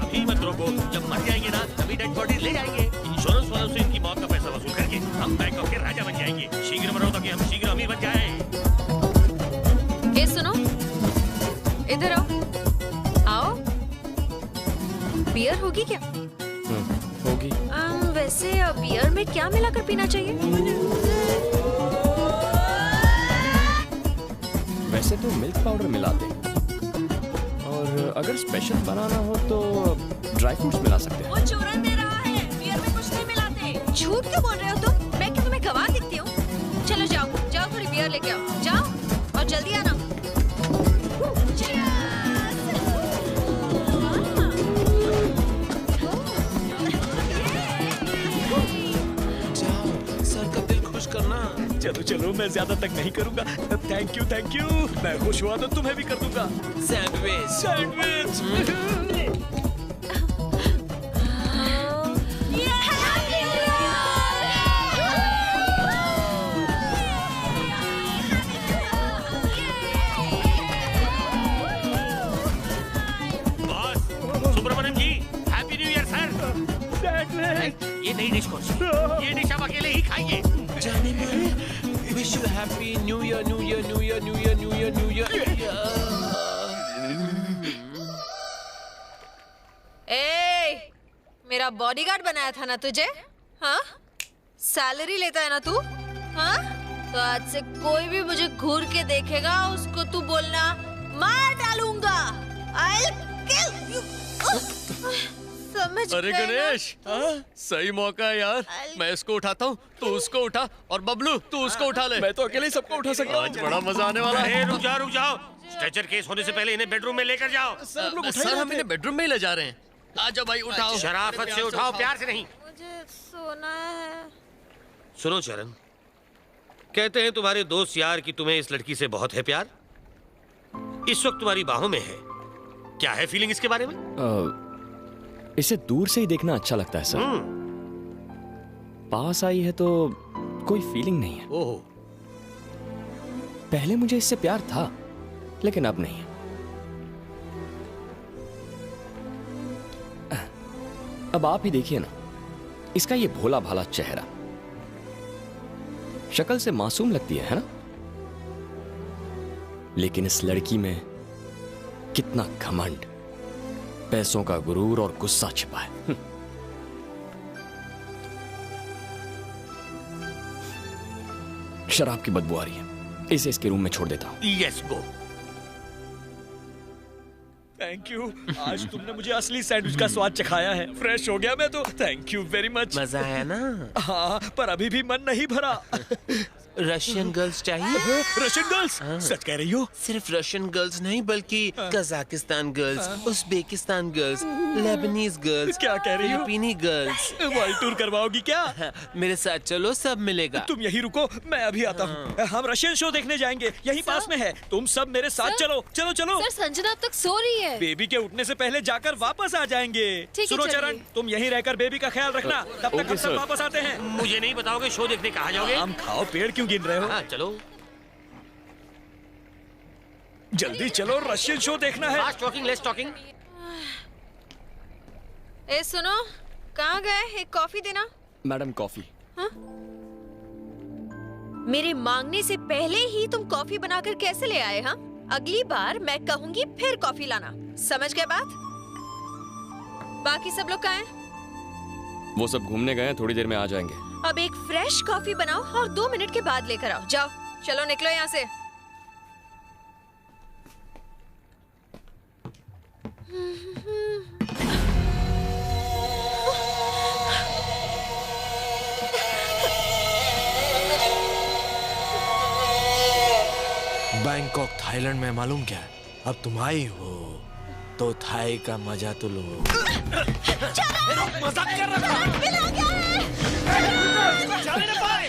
अभी मत रोको, जब मर जाएंगे ना तभी डेड बॉडी ले जाएंगे। इंश्योरेंस वालों से इनकी मौत का पैसा वसूल करके हम बैंकॉक के राजा बन जाएंगे। शीघ्र मरो ताकि हम शीघ्र अमीर बन जाएं। ये सुनो, बियर होगी क्या? होगी। वैसे बियर में क्या मिलाकर पीना चाहिए? वैसे तो मिल्क पाउडर मिलाते हैं, और अगर स्पेशल बनाना हो तो ड्राई फ्रूट्स मिला सकते हैं। वो चूरन दे रहा है, बियर में कुछ नहीं मिलाते। झूठ क्यों बोल रहे हो तुम? मैं क्या तुम्हें गवाह दिखती हूँ? चलो जाओ जाओ, थोड़ी बियर लेके आओ, जाओ और जल्दी आना। चलो चलो, मैं ज्यादा तक नहीं करूंगा। Thank you. मैं खुश हुआ तो तुम्हें भी कर दूंगा। सैंडविच। सुब्रमण्यम जी, हैप्पी न्यू ईयर सर। ये नई डिश कौन सी? ये डिश आप अकेले ही खाइए। जाने मन, wish you happy new year. ए, मेरा बॉडीगार्ड बनाया था ना तुझे? हाँ? सैलरी लेता है ना तू? हाँ? तो आज से कोई भी मुझे घूर के देखेगा, उसको तू बोलना मार डालूंगा। I'll kill you. समझ अरे गए ना? गणेश, सही मौका है यार। मैं इसको उठाता हूँ, तू उसको उठा, और बबलू तू उसको उठा ले। मैं तो अकेले ही सबको उठा सकता हूँ। आज बड़ा मजा आने वाला है। रुक जाओ। स्ट्रेचर केस होने से पहले इन्हें बेडरूम में लेकर जाओ। सर हम इन्हें बेडरूम में ही ले जा रहे हैं। आजा भाई, उठाओ। शराफत से उठाओ, प्यार से नहीं। मुझे सोना है। सुनो चरण, कहते हैं तुम्हारे दोस्त यार कि तुम्हें इस लड़की से बहुत है प्यार। इस वक्त तुम्हारी बाहों में है। क्या है फीलिंग इसके बारे में? इसे दूर से ही देखना अच्छा लगता है सर। पास आई है तो कोई फीलिंग नहीं है। ओह, पहले मुझे इससे प्यार था, लेकिन अब नहीं है। अब आप ही देखिए ना, इसका ये भोला भाला चेहरा, शक्ल से मासूम लगती है ना? लेकिन इस लड़की में कितना घमंड, पैसों का गुरूर और गुस्सा छिपा है। शराब की बदबू आ रही है, इसे इसके रूम में छोड़ देता हूं। Yes go. थैंक यू, आज तुमने मुझे असली सैंडविच का स्वाद चखाया है। फ्रेश हो गया मैं तो। Thank you very much. मजा आया ना? हाँ, पर अभी भी मन नहीं भरा। रशियन गर्ल्स चाहिए? Russian girls? सच कह रही हो? सिर्फ रशियन गर्ल्स नहीं, बल्कि Kazakhstan girls, Uzbekistan girls, Lebanese girls. क्या कह रही हो? फिलिपीनी गर्ल्स। वर्ल्ड टूर करवाओगी क्या? मेरे साथ चलो, सब मिलेगा। तुम यही रुको, मैं अभी आता हूँ। हम रशियन शो देखने जाएंगे, यहीं पास में है। तुम सब मेरे साथ चलो। सर, संजना अब तक सो रही है। बेबी के उठने से पहले जाकर वापस आ जाएंगे। सुनो चरण, तुम यहीं रहकर बेबी का ख्याल रखना। तब तक हम सब वापस आते हैं। मुझे नहीं बताओगे शो देखने कहाँ जाओगे? हम खाओ, पेड़ क्यों गिन रहे हो? हाँ, चलो जल्दी चलो, रशियन शो देखना है। Fast talking, less talking. ए सुनो, कहाँ गए? एक कॉफी देना। Madam coffee. हाँ? मेरे मांगने से पहले ही तुम कॉफी बनाकर कैसे ले आए? हाँ, अगली बार मैं कहूंगी फिर कॉफी लाना। समझ गए बात? बाकी सब लोग कहाँ हैं? वो सब घूमने गए हैं, थोड़ी देर में आ जाएंगे। अब एक फ्रेश कॉफी बनाओ और 2 मिनट के बाद लेकर आओ। जाओ, चलो निकलो यहाँ से। बैंकॉक थाईलैंड में मालूम क्या है? अब तुम आई हो तो थाई का मजा तो लो। मजाक कर रहा था। चलन ना पाए।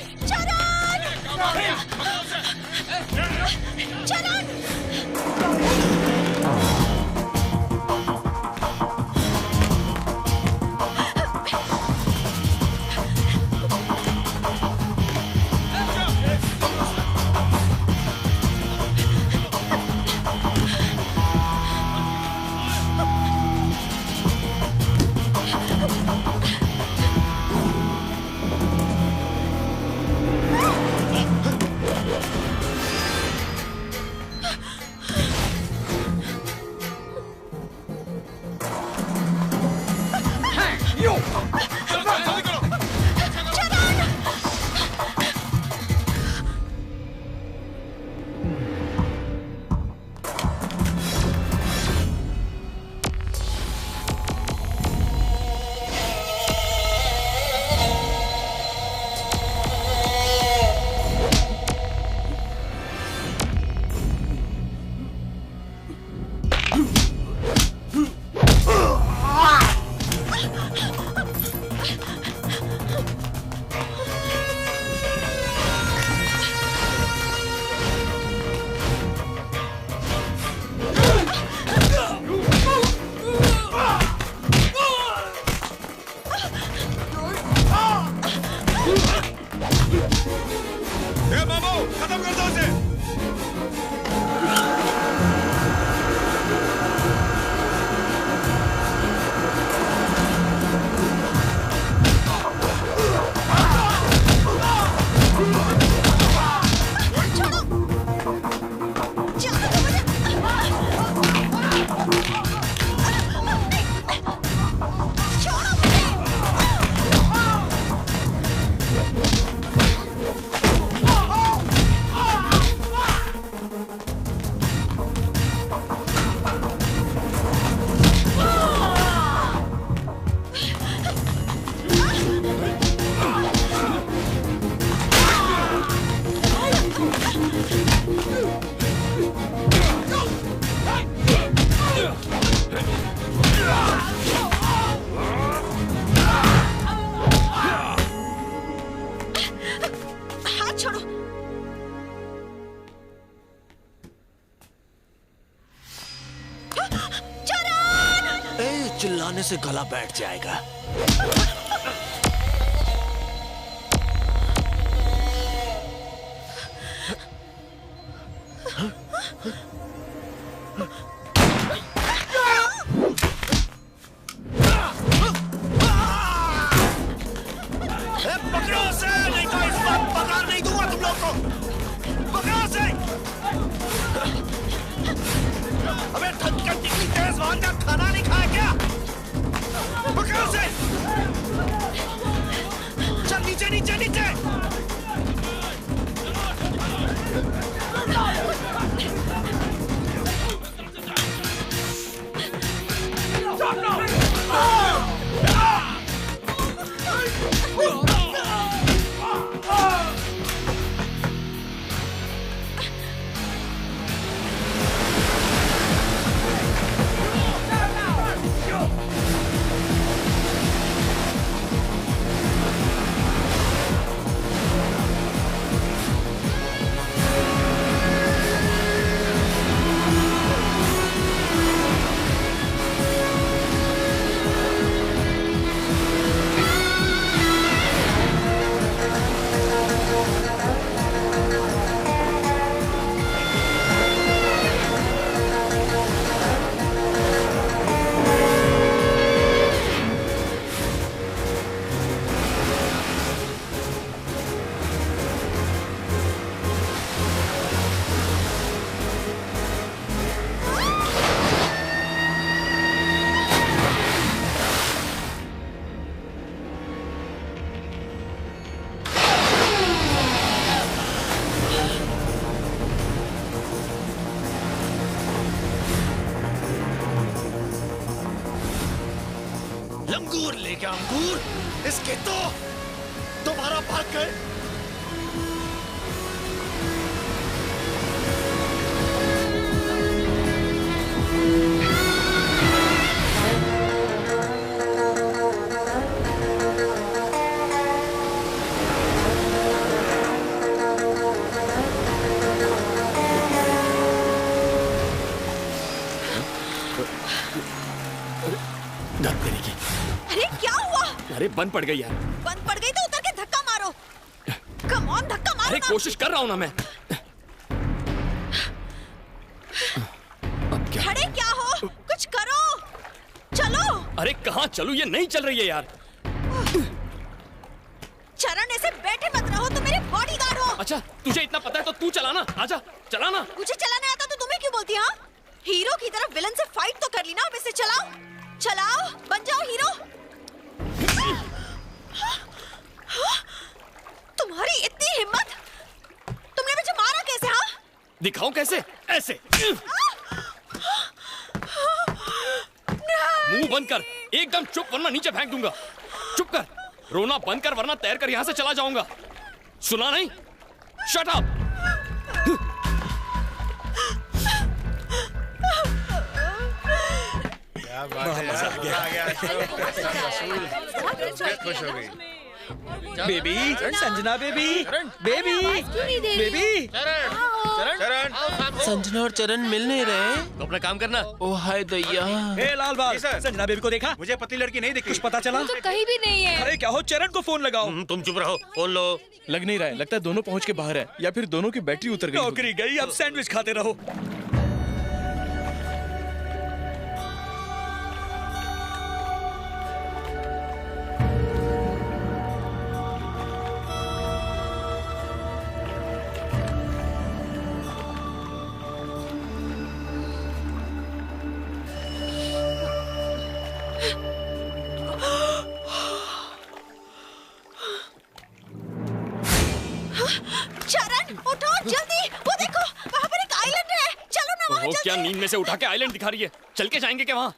मत छोड़ो। चरण! ए, चिल्लाने से गला बैठ जाएगा। पकड़ो उसे, नहीं तो इस बार पगार नहीं दूंगा तुम लोग को। पकड़ो उसे। अबे धनकर इतनी तेज वहां का खाना नहीं खाया क्या? पकड़ो उसे। चल नीचे नीचे नीचे। लंगूर ले गया अंगूर, इसके तो दोबारा भाग गए। अरे क्या हुआ? अरे बंद पड़ गई यार। बंद पड़ गई तो उतर के धक्का मारो। कम ऑन, धक्का मारो। अरे कोशिश कर रहा हूँ ना मैं। अब क्या? खड़े क्या हो? कुछ करो, चलो। अरे कहाँ चलूं? ये नहीं चल रही है यार। चरण ऐसे बैठे मत रहो, तुम मेरे बॉडीगार्ड हो। अच्छा तुझे इतना पता है तो तू चलाना, आजा चलाना। मुझे चलाने आता तो तुम्हें क्यों बोलती? हाँ, हीरो की तरफ विलन से फाइट तो कर ली ना, अब इसे चलाओ। चलाओ, बन जाओ हीरो। तुम्हारी इतनी हिम्मत, तुमने मुझे मारा कैसे? हाँ, दिखाऊं कैसे? ऐसे मुंह बंद कर, एकदम चुप, वरना नीचे फेंक दूंगा। चुप कर, रोना बंद कर, वरना तैर कर यहां से चला जाऊंगा। सुना नहीं? Shut up. मजा आ गया। खुश हो गई। Baby, Sanjana baby, baby, baby. चरण, संजना और चरण मिल नहीं रहे। तो अपना काम करना। ओ हाय दैया। ए लाल बाल, संजना बेबी को देखा? मुझे पतली लड़की नहीं दिखी। कुछ पता चला? तो कहीं भी नहीं है। अरे क्या हो, चरण को फोन लगाओ। तुम चुप रहो, फोन लो। लग नहीं रहा है, लगता है दोनों पहुंच के बाहर है, या फिर दोनों की बैटरी उतर गई। नौकरी गई, अब सैंडविच खाते रहो। चरण उठो जल्दी, वो देखो वहाँ पर एक आइलैंड है, चलो ना वहाँ वो जल्दी। क्या नींद में से उठा के आइलैंड दिखा रही है? चल के जाएंगे क्या वहाँ?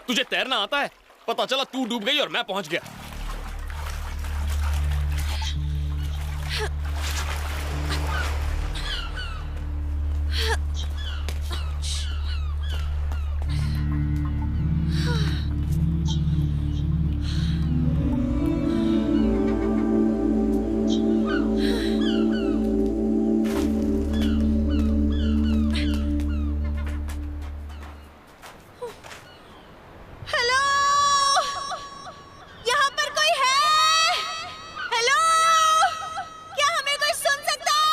तुझे तैरना आता है? पता चला तू डूब गई और मैं पहुंच गया।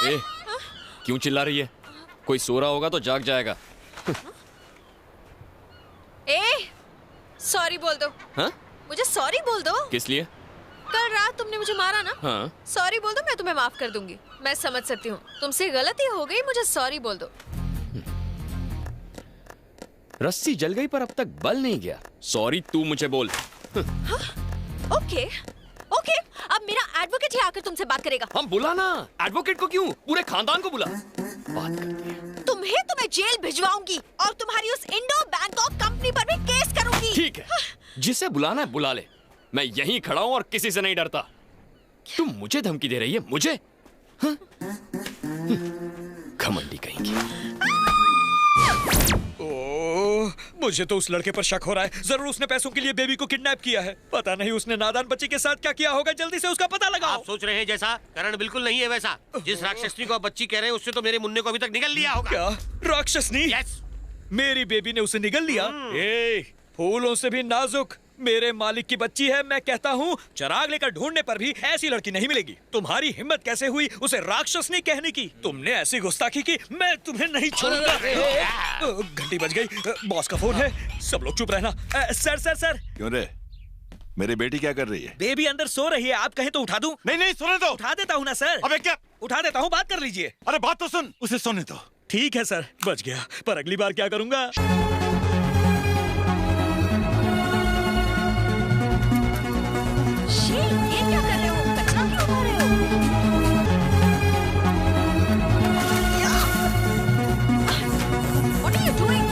ए, क्यों चिल्ला रही है? कोई सो रहा होगा तो जाग जाएगा। सॉरी बोल दो। हाँ? मुझे सॉरी बोल दो। किस लिए? कल रात तुमने मुझे मारा ना। हाँ? सॉरी बोल दो, मैं तुम्हें माफ कर दूंगी। मैं समझ सकती हूँ तुमसे गलती हो गई, मुझे सॉरी बोल दो। रस्सी जल गई पर अब तक बल नहीं गया। सॉरी तू मुझे बोल। ओके, अब मेरा एडवोकेट ही आकर तुमसे बात करेगा। हम बुला ना, एडवोकेट को क्यों, पूरे खानदान को बुला। बात करती है। तुम्हें जेल भिजवाऊंगी और तुम्हारी उस इंडो बैंकॉक कंपनी पर भी केस करूंगी। ठीक है, जिसे बुलाना है बुला ले। मैं यहीं खड़ा हूं और किसी से नहीं डरता। तुम मुझे धमकी दे रही है? मुझे? घमंडी कहेंगी। मुझे तो उस लड़के पर शक हो रहा है। जरूर उसने पैसों के लिए बेबी को किडनैप किया है। पता नहीं उसने नादान बच्ची के साथ क्या किया होगा। जल्दी से उसका पता लगाओ। आप सोच रहे हैं जैसा, करण बिल्कुल नहीं है वैसा। जिस राक्षसनी को आप बच्ची कह रहे हैं उससे तो मेरे मुन्ने को अभी तक निगल लिया होगा। क्या राक्षसनी? मेरी बेबी ने उसे निगल लिया? फूलों से भी नाजुक मेरे मालिक की बच्ची है। मैं कहता हूँ चिराग लेकर ढूंढने पर भी ऐसी लड़की नहीं मिलेगी। तुम्हारी हिम्मत कैसे हुई उसे राक्षसनी कहने की? तुमने ऐसी गुस्ताखी की, मैं तुम्हें नहीं छोड़ूंगा। घंटी बज गई, बॉस का फोन है। सब लोग चुप रहना। सर। क्यों रे? मेरी बेटी क्या कर रही है? बेबी अंदर सो रही है, आप कहें तो उठा दूं? नहीं सोने दो। उठा देता हूँ ना सर। अबे क्या? उठा देता हूँ, बात कर लीजिए। अरे बात तो सुन, उसे सोने दो। ठीक है सर, बच गया। पर अगली बार क्या करूंगा? ये क्या कर रहे हो? कचरा क्यों उठा रहे हो? What are you doing?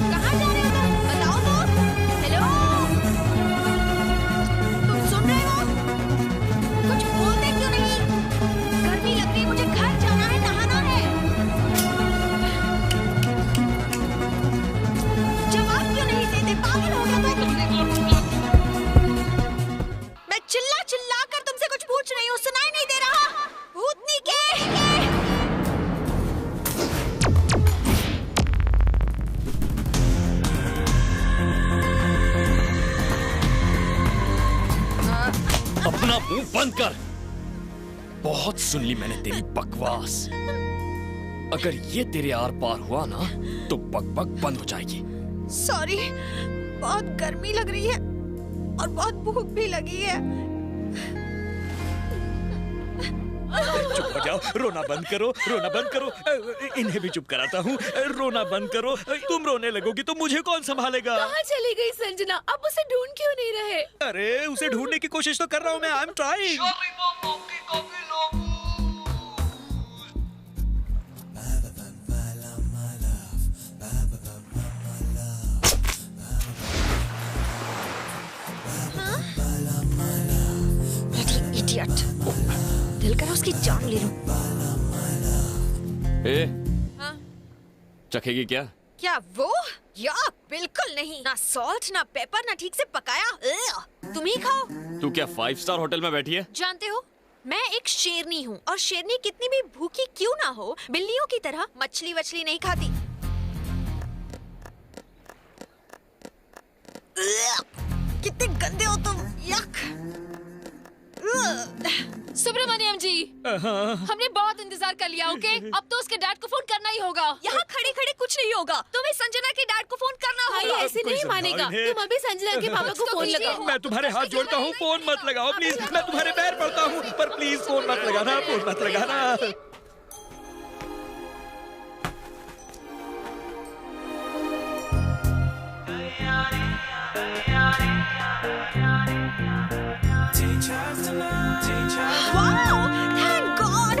कहाँ जा रहे हो तुम? बताओ तो। हेलो? तुम सुन रहे हो? कुछ बोलते क्यों नहीं? गर्मी लग रही है, मुझे घर जाना है, नहाना है। जवाब क्यों नहीं देते? पागल हो गया तुम? चिल्ला कर तुमसे कुछ पूछ रही हूँ, सुनाई नहीं दे रहा? भूतनी के अपना मुंह बंद कर। बहुत सुन ली मैंने तेरी बकवास। अगर ये तेरे आर पार हुआ ना तो बकबक बंद हो जाएगी। सॉरी, बहुत गर्मी लग रही है और बहुत भूख भी लगी है। चुप हो जाओ, रोना बंद करो, रोना बंद करो। इन्हें भी चुप कराता हूँ। रोना बंद करो। तुम रोने लगोगी तो मुझे कौन संभालेगा? कहाँ चली गई संजना? अब उसे ढूंढ क्यों नहीं रहे? अरे उसे ढूंढने की कोशिश तो कर रहा हूँ मैं। I am trying. इडियट। दिल करा उसकी जान ले लूं। हाँ? चखेगी क्या? क्या वो? या बिल्कुल नहीं। ना सॉल्ट, ना पेपर, ना ठीक से पकाया। तुम ही खाओ। तू क्या 5 स्टार होटल में बैठी है? जानते हो, मैं एक शेरनी हूँ और शेरनी कितनी भी भूखी क्यों ना हो, बिल्लियों की तरह मछली वछली नहीं खाती। कितने गंदे हो तुम। यक। सुब्रमण्यम जी, हमने बहुत इंतजार कर लिया। ओके, अब तो उसके डैड को फोन करना ही होगा। यहाँ खड़े खड़े कुछ नहीं होगा। तुम्हें संजना के डैड को फोन करना होगा। भाई ऐसे नहीं मानेगा। तुम अभी संजना के पापा को फोन लगाओ। मैं तुम्हारे हाथ जोड़ता हूँ, फोन मत लगाओ प्लीज। मैं तुम्हारे पैर पड़ता हूँ, पर प्लीज फोन मत लगाना, फोन मत लगाना। Wow! Thank God!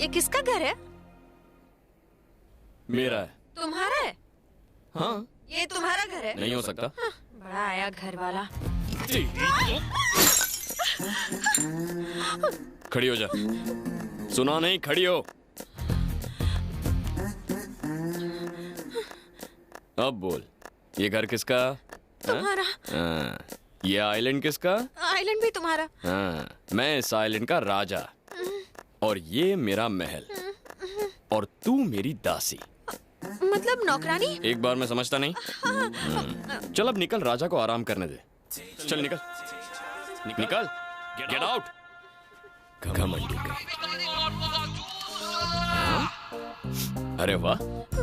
ये किसका घर है? मेरा है। तुम्हारा है? हाँ। ये तुम्हारा घर है? नहीं हो सकता। बड़ा आया घर वाला। खड़ी हो जा। सुना नहीं, खड़ी हो। अब बोल, ये घर किसका? तुम्हारा। ये आइलैंड किसका? आइलैंड भी तुम्हारा। हाँ, मैं इस आइलैंड का राजा और ये मेरा महल और तू मेरी दासी। मतलब नौकरानी? एक बार मैं समझता नहीं। चल अब निकल, राजा को आराम करने दे। चल निकल निकल, गेट आउट। घमंडी का। अरे वाह,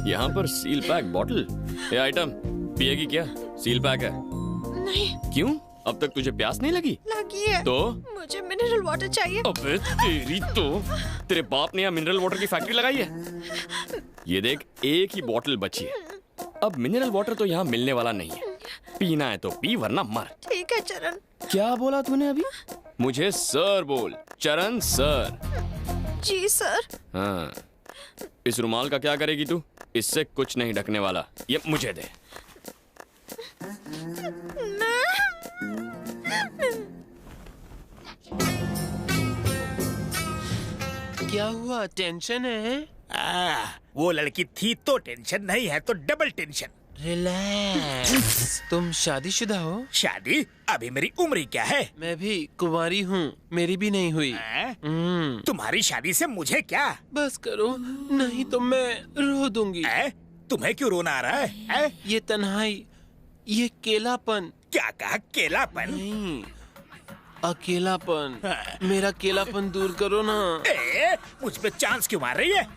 यहाँ पर सील पैक बॉटल। ये आइटम पिएगी क्या? सील पैक है। नहीं। क्यों? अब तक तुझे प्यास नहीं लगी? लगी है। तो मुझे मिनरल वाटर चाहिए। अबे तेरी तो, तेरे बाप ने यहाँ मिनरल वाटर की फैक्ट्री लगाई है? ये देख, एक ही बॉटल बची है। अब मिनरल वाटर तो यहाँ मिलने वाला नहीं है। पीना है तो पी, वरना मर। ठीक है चरण। क्या बोला तूने अभी? मुझे सर बोल, चरण सर। जी सर। हाँ, इस रुमाल का क्या करेगी तू? इससे कुछ नहीं ढकने वाला, ये मुझे दे। क्या हुआ, टेंशन है? वो लड़की थी तो टेंशन, नहीं है तो डबल टेंशन। रिलैक्स। तुम शादीशुदा हो? शादी? अभी मेरी उम्र क्या है? मैं भी कुंवारी हूँ, मेरी भी नहीं हुई। तुम्हारी शादी से मुझे क्या? बस करो, नहीं तो मैं रो दूंगी। तुम्हें क्यों रोना आ रहा है? ये तन्हाई, ये केलापन। क्या कहा? केलापन? नहीं, अकेलापन। मेरा केलापन दूर करो ना। मुझ पे चांस क्यों मार रही है?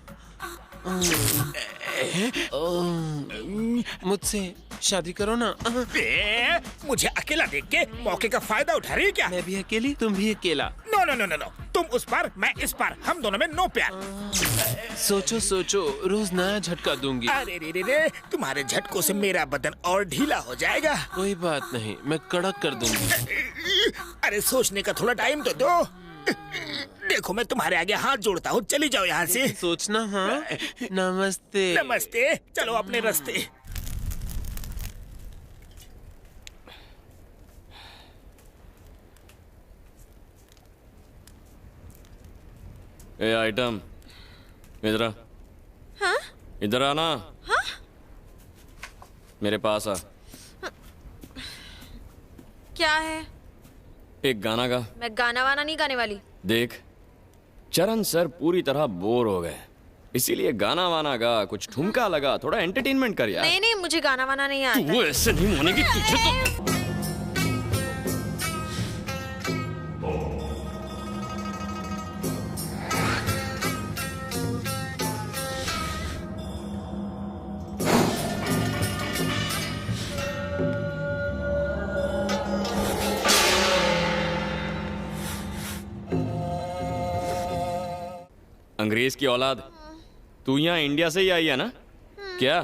मुझसे शादी करो ना। मुझे अकेला देख के मौके का फायदा उठा रही है क्या? मैं भी अकेली, तुम भी अकेला। No no no no no, तुम उस पार, मैं इस पार, हम दोनों में नो प्यार। सोचो सोचो, रोज नया झटका दूंगी। अरे रे रे रे, तुम्हारे झटकों से मेरा बदन और ढीला हो जाएगा। कोई बात नहीं, मैं कड़क कर दूंगी। अरे सोचने का थोड़ा टाइम तो दो। देखो मैं तुम्हारे आगे हाथ जोड़ता हूँ, चली जाओ यहाँ से। सोचना। हाँ, नमस्ते। नमस्ते, चलो अपने रास्ते। ए आइटम, इधर आ। हाँ? इधर आना। हाँ? मेरे पास आ। क्या है? एक गाना गा। मैं गाना वाना नहीं गाने वाली। देख, चरण सर पूरी तरह बोर हो गए, इसीलिए गाना वाना गा, कुछ ठुमका लगा, थोड़ा एंटरटेनमेंट कर यार। नहीं नहीं, मुझे गाना वाना नहीं आता। तू ऐसे नहीं मानेगी तुझे तो। अंग्रेज की औलाद, तू यहाँ इंडिया से ही आई है ना? क्या?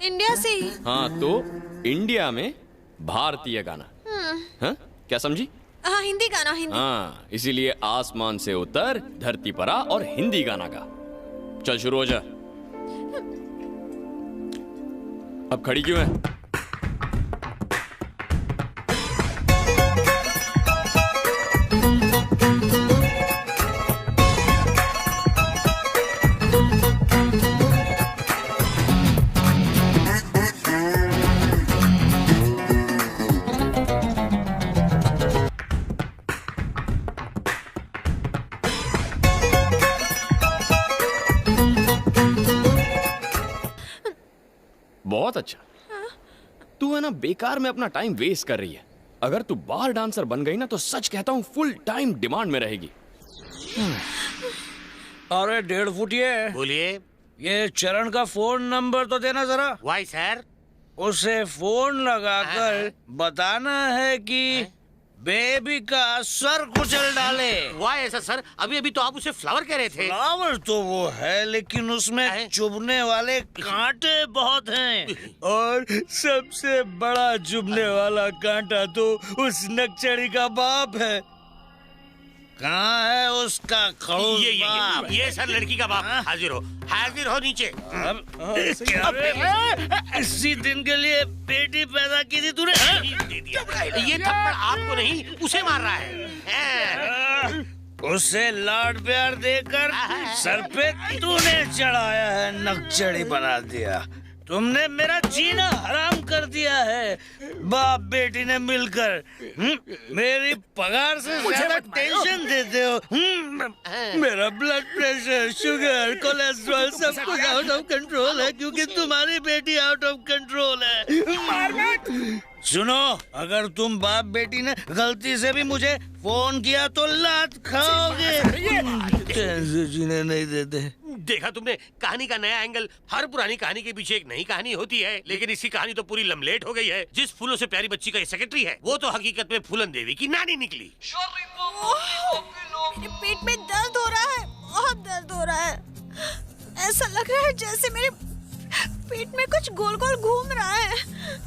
इंडिया से ही। हाँ, तो इंडिया में भारतीय गाना। हाँ, क्या समझी? हाँ, हिंदी गाना, हिंदी। हाँ, इसीलिए आसमान से उतर, धरती पर आ और हिंदी गाना गा। चल शुरू हो जा। अब खड़ी क्यों है? बहुत अच्छा। तू है ना बेकार में अपना टाइम वेस्ट कर रही है। अगर तू बार डांसर बन गई ना तो सच कहता हूँ फुल टाइम डिमांड में रहेगी। अरे 1.5 फुटिए। बोलिए। ये चरण का फोन नंबर तो देना जरा। Why sir? उसे फोन लगाकर बताना है कि बेबी का सर कुचल डाले। वाह ऐसा सर? अभी अभी तो आप उसे फ्लावर कह रहे थे। फ्लावर तो वो है, लेकिन उसमें चुभने वाले कांटे बहुत हैं। और सबसे बड़ा चुभने वाला कांटा तो उस नक्चड़ी का बाप है। कहाँ है उसका खड़ूस बाप? ये सर लड़की का बाप। हाजिर हो नीचे। इसी दिन के लिए बेटी पैदा की थी तूने? दे दिया। ये थप्पड़ आपको नहीं, उसे मार रहा है। उसे लाड प्यार देकर सर पे तूने चढ़ाया है, नक्चड़ी बना दिया। तुमने मेरा जीना हराम कर दिया है, बाप बेटी ने मिलकर। मेरी पगार से ज्यादा टेंशन देते हो। मेरा ब्लड प्रेशर, शुगर, कोलेस्ट्रॉल सब कुछ आउट ऑफ कंट्रोल है क्योंकि तुम्हारी बेटी आउट ऑफ कंट्रोल है। सुनो, अगर तुम बाप बेटी ने गलती से भी मुझे फोन किया तो लात खाओगे। कैसे जीने नहीं देते। देखा तुमने कहानी का नया एंगल। हर पुरानी कहानी के पीछे एक नई कहानी होती है, लेकिन इसकी कहानी तो पूरी लमलेट हो गई है। जिस फूलों से प्यारी बच्ची का ये सेक्रेटरी है, वो तो हकीकत में फूलन देवी की नानी निकली। मेरे पेट में दर्द हो रहा है, बहुत दर्द हो रहा है। ऐसा लग रहा है जैसे मेरे पेट में कुछ गोल गोल घूम रहा है।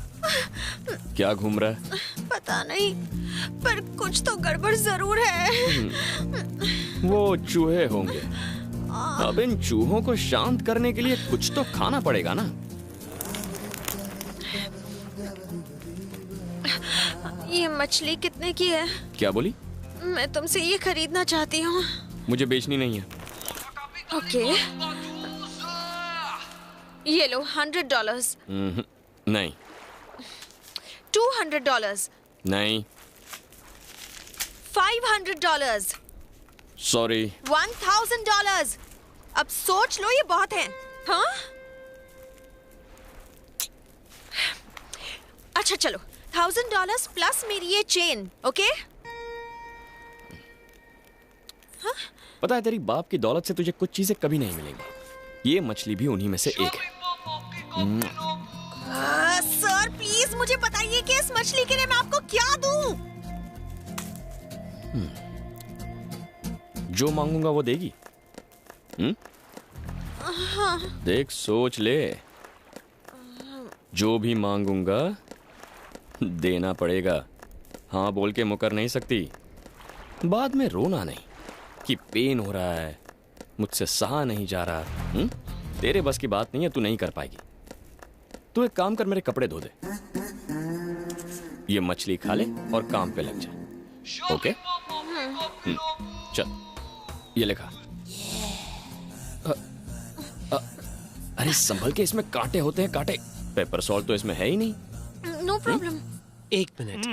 क्या घूम रहा है? पता नहीं, पर कुछ तो गड़बड़ जरूर है। वो चूहे होंगे। अब इन चूहों को शांत करने के लिए कुछ तो खाना पड़ेगा ना। ये मछली कितने की है? क्या बोली? मैं तुमसे ये खरीदना चाहती हूँ। मुझे बेचनी नहीं है। ओके, ये लो $100। नहीं। $200। नहीं। $500। सॉरी। $1000। अब सोच लो, ये बहुत है। हाँ? अच्छा चलो, $1000 प्लस मेरी ये चेन। ओके? हाँ? पता है, तेरी बाप की दौलत से तुझे कुछ चीजें कभी नहीं मिलेंगी। ये मछली भी उन्हीं में से एक है। सर प्लीज मुझे बताइए कि इस मछली के लिए मैं आपको क्या दूं? जो मांगूंगा वो देगी। हाँ। देख, सोच ले। जो भी मांगूंगा देना पड़ेगा। हाँ बोल के मुकर नहीं सकती। बाद में रोना नहीं कि पेन हो रहा है, मुझसे सहा नहीं जा रहा। तेरे बस की बात नहीं है, तू नहीं कर पाएगी। तू एक काम कर, मेरे कपड़े धो दे, ये मछली खा ले और काम पे लग जा। ओके? चल, ये लिखा। अरे संभल के, इसमें कांटे होते हैं, कांटे। पेपर सॉल्ट तो इसमें है ही नहीं। No problem. एक मिनट।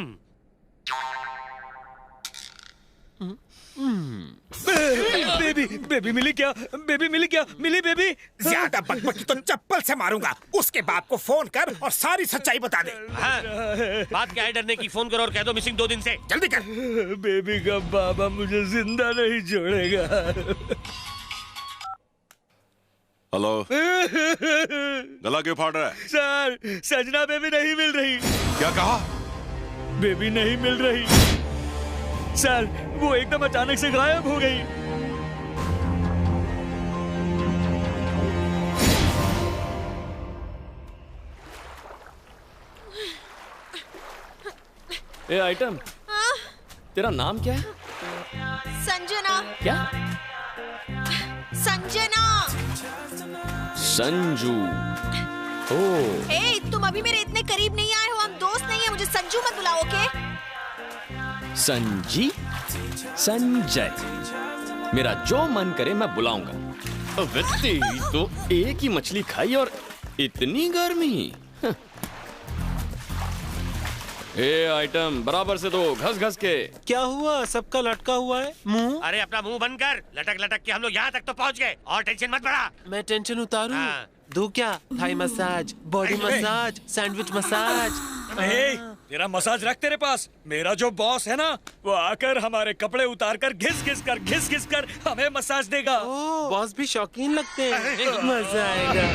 बेबी मिली क्या? बेबी मिली क्या? मिली बेबी? ज्यादा बकबकी तो चप्पल से मारूंगा। उसके बाप को फोन कर और सारी सच्चाई बता दे। हाँ, बात क्या है डरने की? फोन करो और कह दो मिसिंग 2 दिन से। जल्दी कर। बेबी का बाबा मुझे जिंदा नहीं छोड़ेगा। हेलो। गला क्यों फाड़ रहा है? सर, सजना बेबी नहीं मिल रही। क्या कहा? बेबी नहीं मिल रही सर, वो एकदम अचानक से गायब हो गई। ए आइटम, तेरा नाम क्या है? संजना। क्या? संजना। संजू। ओह। ए, तुम अभी मेरे इतने करीब नहीं आए हो, हम दोस्त नहीं है, मुझे संजू मत बुलाओ। ओके? संजी? संजय। मेरा जो मन करे मैं बुलाऊंगा। अबे तेरी तो एक ही मछली खाई और इतनी गर्मी। ए आइटम, बराबर से दो, घस घस के। क्या हुआ? सबका लटका हुआ है मुंह। अरे अपना मुंह बंद कर। लटक लटक के हम लोग यहाँ तक तो पहुँच गए और टेंशन मत बढ़ा। मैं टेंशन उतारूं? दू क्या? Thai massage, body massage, sandwich massage. तेरा मसाज रख तेरे पास। मेरा जो बॉस है ना, वो आकर हमारे कपड़े उतार कर घिस घिस कर हमें मसाज देगा। बॉस भी शौकीन लगते हैं। मजा आएगा।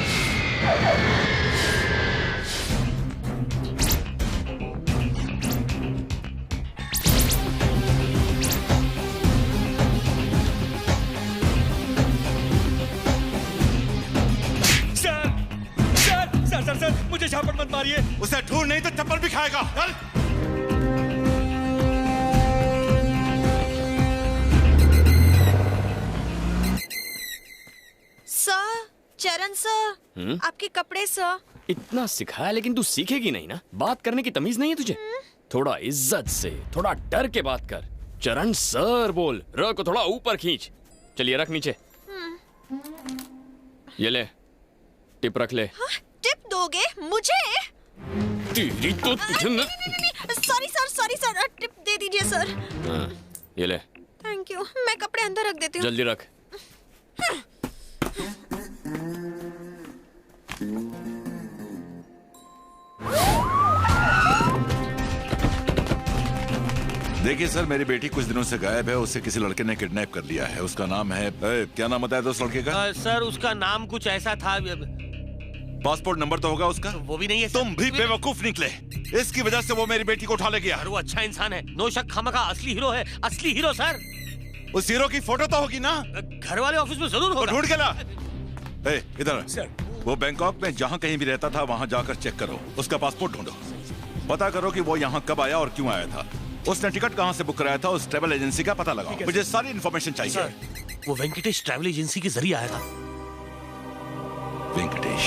सर, मुझे झापड़ मत मारिए। उसे ढूंढ, नहीं तो चप्पल भी खाएगा। चल। सर, चरण सर, आपके कपड़े सर। इतना सिखाया लेकिन तू सीखेगी नहीं ना। बात करने की तमीज नहीं है तुझे। थोड़ा इज्जत से, थोड़ा डर के बात कर। चरण सर बोल। र को थोड़ा ऊपर खींच। चलिए रख नीचे। ये ले, टिप रख ले। टिप दोगे मुझे? तेरी तो तुझे सॉरी सर, टिप दे दीजिए सर। हाँ, ये ले। थैंक यू, मैं कपड़े अंदर रख देती हूँ। जल्दी रख। देखिए सर, मेरी बेटी कुछ दिनों से गायब है। उसे किसी लड़के ने किडनैप कर लिया है। उसका नाम है क्या नाम बताया था उस लड़के का? सर उसका नाम कुछ ऐसा था। पासपोर्ट नंबर तो होगा उसका? वो भी नहीं है। तुम भी बेवकूफ निकले। इसकी वजह से वो मेरी बेटी को उठा ले गया। वो अच्छा इंसान है, नो शक, खामखा असली हीरो है, असली हीरो सर। उस हीरो की फोटो तो होगी ना? घर वाले ऑफिस में जरूर होगा। ढूंढ के ला। इधर सर। वो बैंकॉक में जहाँ कहीं भी रहता था वहाँ जाकर चेक करो। उसका पासपोर्ट ढूंढो, पता करो कि वो यहाँ कब आया और क्यों आया था। उसने टिकट कहाँ से बुक कराया था, उस ट्रैवल एजेंसी का पता लगाओ। मुझे सारी इन्फॉर्मेशन चाहिए। सर, वो वेंकटेश ट्रैवल एजेंसी के जरिए आया था। वेंकटेश?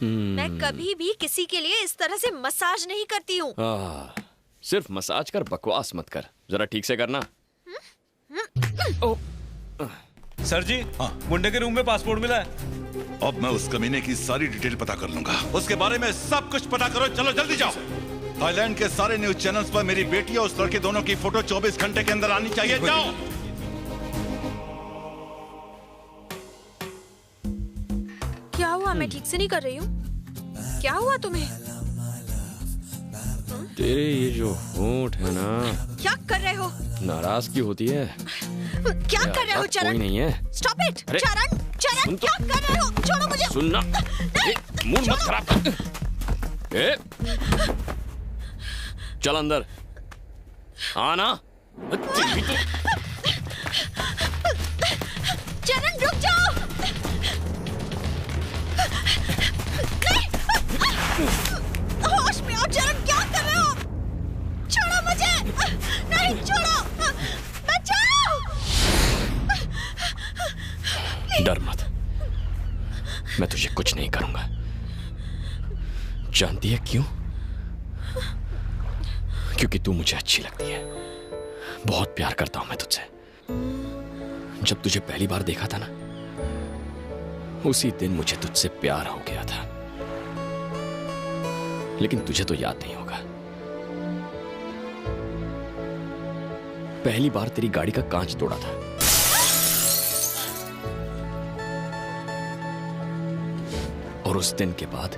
मैं कभी भी किसी के लिए इस तरह से मसाज नहीं करती हूँ। सिर्फ मसाज कर, बकवास मत कर। जरा ठीक से करना। सर जी, मुंडे के रूम में पासपोर्ट मिला है। अब मैं उस कमीने की सारी डिटेल पता कर लूंगा। उसके बारे में सब कुछ पता करो। चलो जल्दी जाओ। थाईलैंड के सारे न्यूज चैनल्स पर मेरी बेटी और उस लड़के दोनों की फोटो 24 घंटे के अंदर आनी चाहिए। जाओ। क्या हुआ? मैं ठीक से नहीं कर रही हूँ। क्या हुआ तुम्हें? तेरे ये जो होंठ है ना, क्या कर रहे हो? नाराजगी होती है। क्या कर रहे हो चरण? कोई नहीं है। Stop it. अरे, चरण सुन तो। क्या कर रहे हो? छोड़ो मुझे। सुनना, मूड मत खराब कर। चल अंदर आना। चरण रुक जाओ। होश में आओ चरण, क्या कर रहे हो? छोड़ो मुझे। नहीं छोड़ो, बचाओ। डर मत, मैं तुझे कुछ नहीं करूंगा। जानती है क्यों? क्योंकि तू मुझे अच्छी लगती है। बहुत प्यार करता हूं मैं तुझसे। जब तुझे पहली बार देखा था ना, उसी दिन मुझे तुझसे प्यार हो गया था। लेकिन तुझे तो याद नहीं होगा। पहली बार तेरी गाड़ी का कांच तोड़ा था। और उस दिन के बाद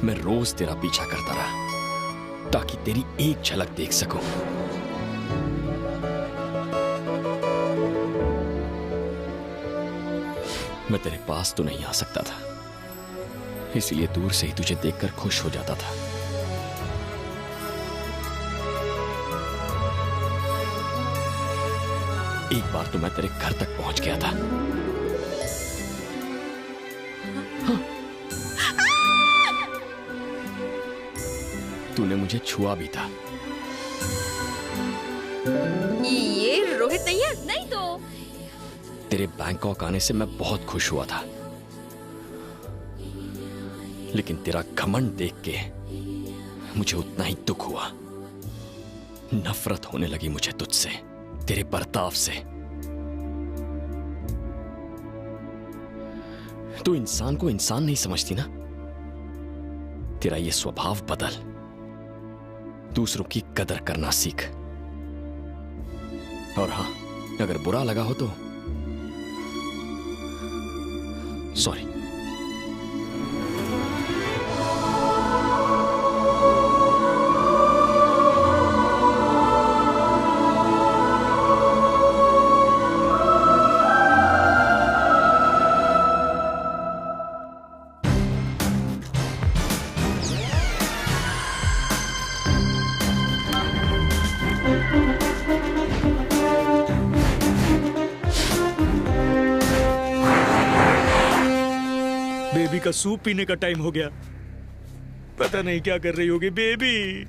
मैं रोज तेरा पीछा करता रहा ताकि तेरी एक झलक देख सकूं। मैं तेरे पास तो नहीं आ सकता था, इसलिए दूर से ही तुझे देखकर खुश हो जाता था। एक बार तो मैं तेरे घर तक पहुंच गया था। तूने मुझे छुआ भी था। ये रोहित नहीं है? नहीं तो। तेरे बैंकॉक आने से मैं बहुत खुश हुआ था, लेकिन तेरा घमंड देख के मुझे उतना ही दुख हुआ। नफरत होने लगी मुझे तुझसे, तेरे बर्ताव से। तू इंसान को इंसान नहीं समझती ना। तेरा ये स्वभाव बदल, दूसरों की कदर करना सीख। और हां, अगर बुरा लगा हो तो सॉरी। बेबी का सूप पीने का टाइम हो गया। पता नहीं क्या कर रही होगी बेबी।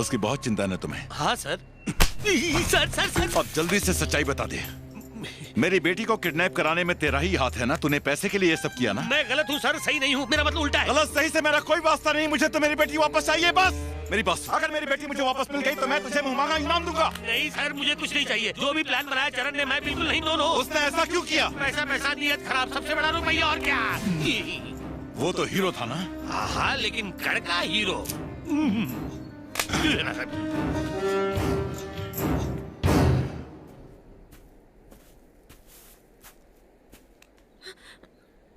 उसकी बहुत चिंता है तुम्हें। हाँ सर। सर। अब जल्दी से सच्चाई बता दे। मेरी बेटी को किडनैप कराने में तेरा ही हाथ है ना? तूने पैसे के लिए ये सब किया ना? मैं गलत हूँ सर, सही नहीं हूँ। मेरा मतलब उल्टा है। गलत सही से मेरा कोई वास्ता नहीं। मुझे तो मेरी बेटी वापस चाहिए बस। मेरी बात सुन। अगर मेरी बेटी मुझे वापस मिल गई तो मैं तुझे मुंह मांगा इनाम दूंगा। नहीं सर, मुझे कुछ नहीं चाहिए। जो भी प्लान बनाया चरण ने, मैं बिल्कुल नहीं। दोनों उसने ऐसा क्यों किया? पैसा नियत खराब, सबसे बड़ा रुपया और क्या। वो तो हीरो था ना। हाँ, लेकिन कड़का हीरो।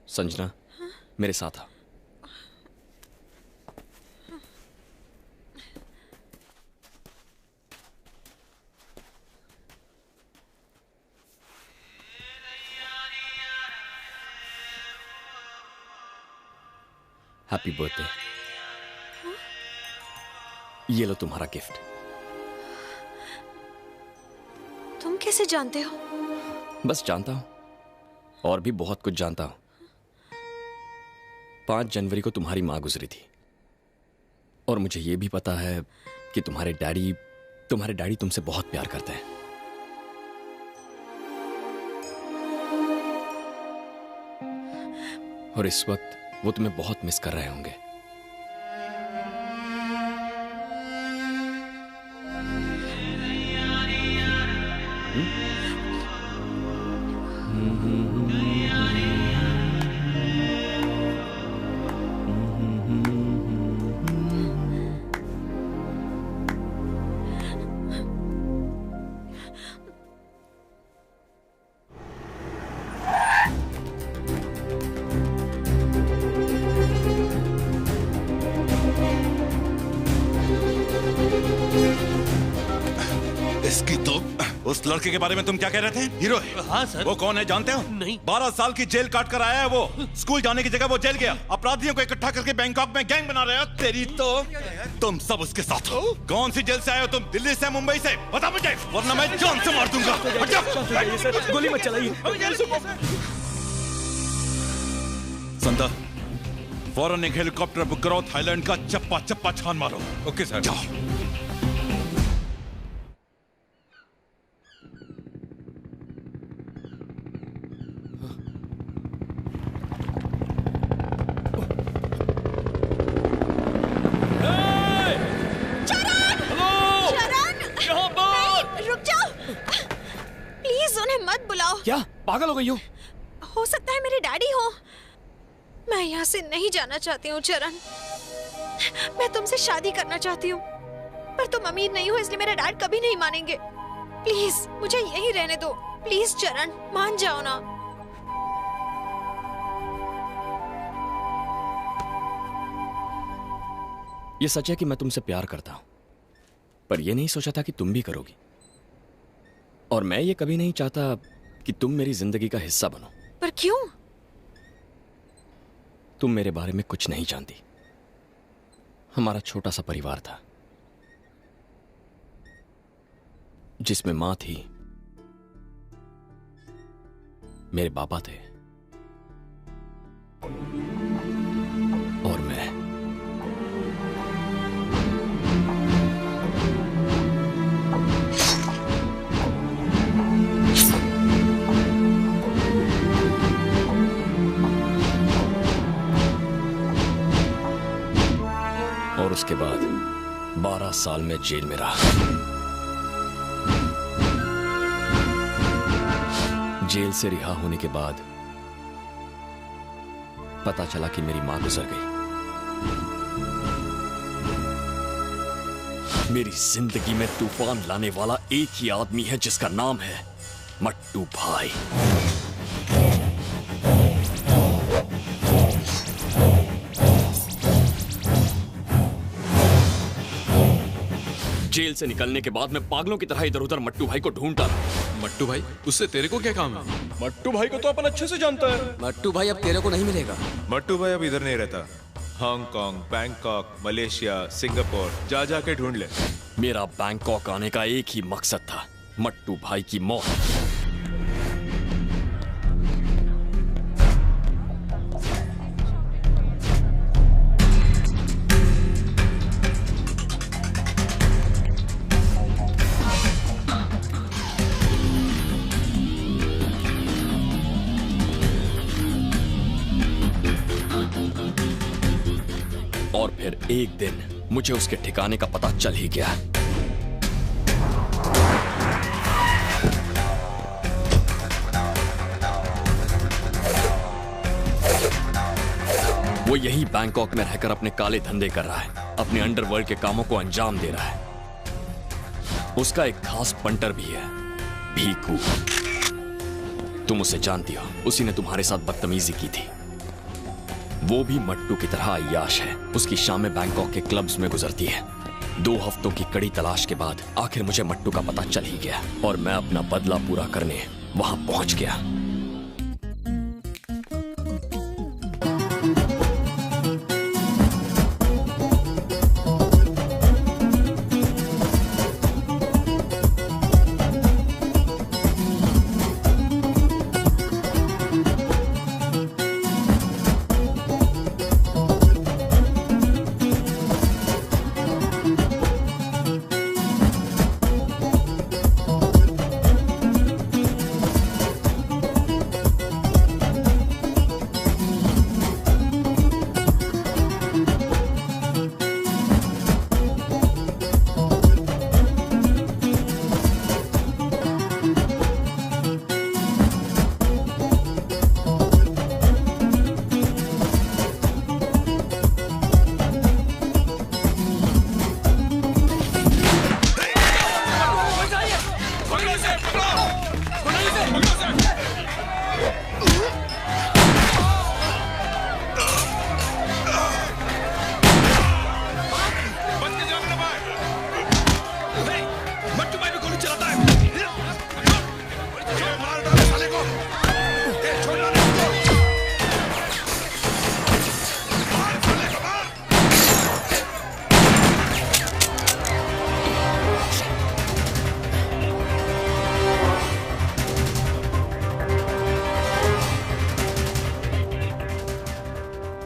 संजना, मेरे साथ आ। Happy birthday. ये लो तुम्हारा गिफ्ट। तुम कैसे जानते हो? बस जानता हूं, और भी बहुत कुछ जानता हूं। 5 जनवरी को तुम्हारी मां गुजरी थी, और मुझे यह भी पता है कि तुम्हारे डैडी तुमसे बहुत प्यार करते हैं। और इस वक्त वो तुम्हें बहुत मिस कर रहे होंगे। उस लड़के के बारे में तुम क्या कह रहे थे? हीरो है। हाँ सर। वो कौन है जानते हो? नहीं। 12 साल की जेल काट कर आया है वो। स्कूल जाने की जगह वो जेल गया। अपराधियों को इकट्ठा करके बैंकॉक में गैंग बना रहे हो। तेरी तो तुम सब उसके साथ हो। कौन सी जेल से आए हो तुम? दिल्ली से, मुंबई से? बता मुझे, वरना मैं जान से मार दूंगा। गोली मत चलाइए। संता, फौरन एक हेलीकॉप्टर बुक करो, थाईलैंड का चप्पा चप्पा छान मारो। Okay sir. जाओ। क्या पागल हो गई हो सकता है मेरे डैडी हो। मैं यहाँ से नहीं जाना चाहती हूँ चरण। मैं तुमसे शादी करना चाहती हूँ, पर तुम अमीर नहीं हो, इसलिए मेरे डैड कभी नहीं मानेंगे। प्लीज मुझे यहीं रहने दो। प्लीज चरण, मान जाओ ना। ये सच है कि मैं तुमसे प्यार करता हूं, पर यह नहीं सोचा था कि तुम भी करोगी। और मैं ये कभी नहीं चाहता कि तुम मेरी जिंदगी का हिस्सा बनो। पर क्यों? तुम मेरे बारे में कुछ नहीं जानती। हमारा छोटा सा परिवार था, जिसमें मां थी, मेरे पापा थे, और मैं। और उसके बाद 12 साल में जेल में रहा। जेल से रिहा होने के बाद पता चला कि मेरी मां गुजर गई। मेरी जिंदगी में तूफान लाने वाला एक ही आदमी है, जिसका नाम है मट्टू भाई। जेल से निकलने के बाद मैं पागलों की तरह इधर उधर मट्टू भाई को ढूंढता रहा। मट्टू भाई? उससे तेरे को क्या काम है? मट्टू भाई को तो अपन अच्छे से जानता है। मट्टू भाई अब तेरे को नहीं मिलेगा। मट्टू भाई अब इधर नहीं रहता। हांगकांग, बैंकॉक, मलेशिया, सिंगापुर जा जाके ढूंढ ले। मेरा बैंकॉक आने का एक ही मकसद था, मट्टू भाई की मौत। और फिर एक दिन मुझे उसके ठिकाने का पता चल ही गया। वो यही बैंकॉक में रहकर अपने काले धंधे कर रहा है, अपने अंडरवर्ल्ड के कामों को अंजाम दे रहा है। उसका एक खास पंटर भी है, भीकू। तुम उसे जानती हो, उसी ने तुम्हारे साथ बदतमीजी की थी। वो भी मट्टू की तरह अय्याश है। उसकी शामें बैंकॉक के क्लब्स में गुजरती है। 2 हफ्तों की कड़ी तलाश के बाद आखिर मुझे मट्टू का पता चल ही गया और मैं अपना बदला पूरा करने वहां पहुंच गया।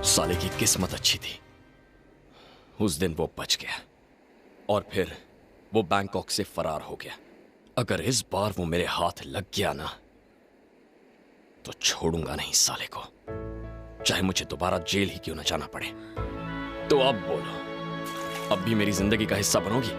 साले की किस्मत अच्छी थी, उस दिन वो बच गया और फिर वो बैंकॉक से फरार हो गया। अगर इस बार वो मेरे हाथ लग गया ना तो छोड़ूंगा नहीं साले को, चाहे मुझे दोबारा जेल ही क्यों ना जाना पड़े। तो अब बोलो, अब भी मेरी जिंदगी का हिस्सा बनोगी?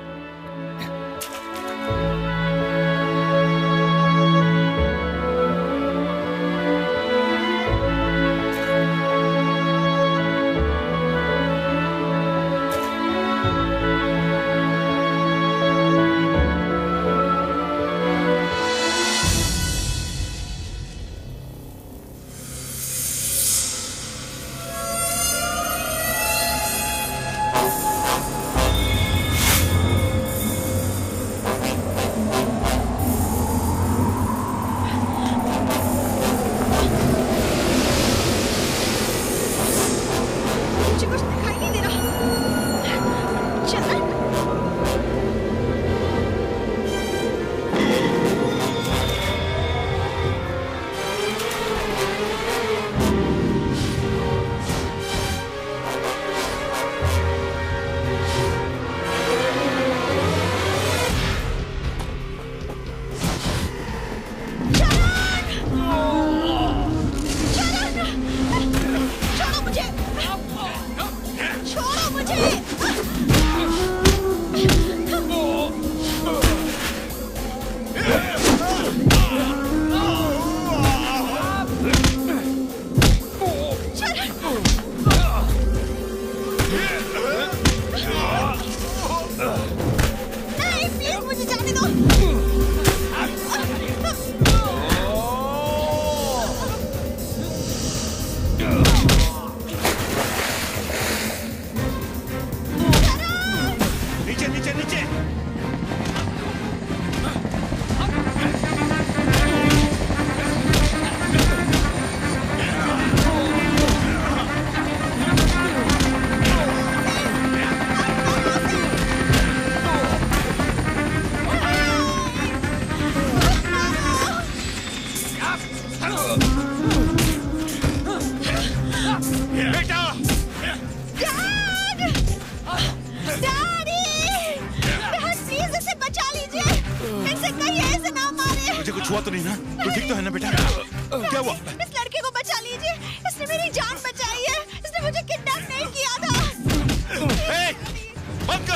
हुआ तो नहीं ना? तो ठीक तो है ना बेटा? क्या हुआ? इस लड़के को बचा लीजिए, इसने मेरी जान बचाई है, इसने मुझे किडनैप नहीं किया था।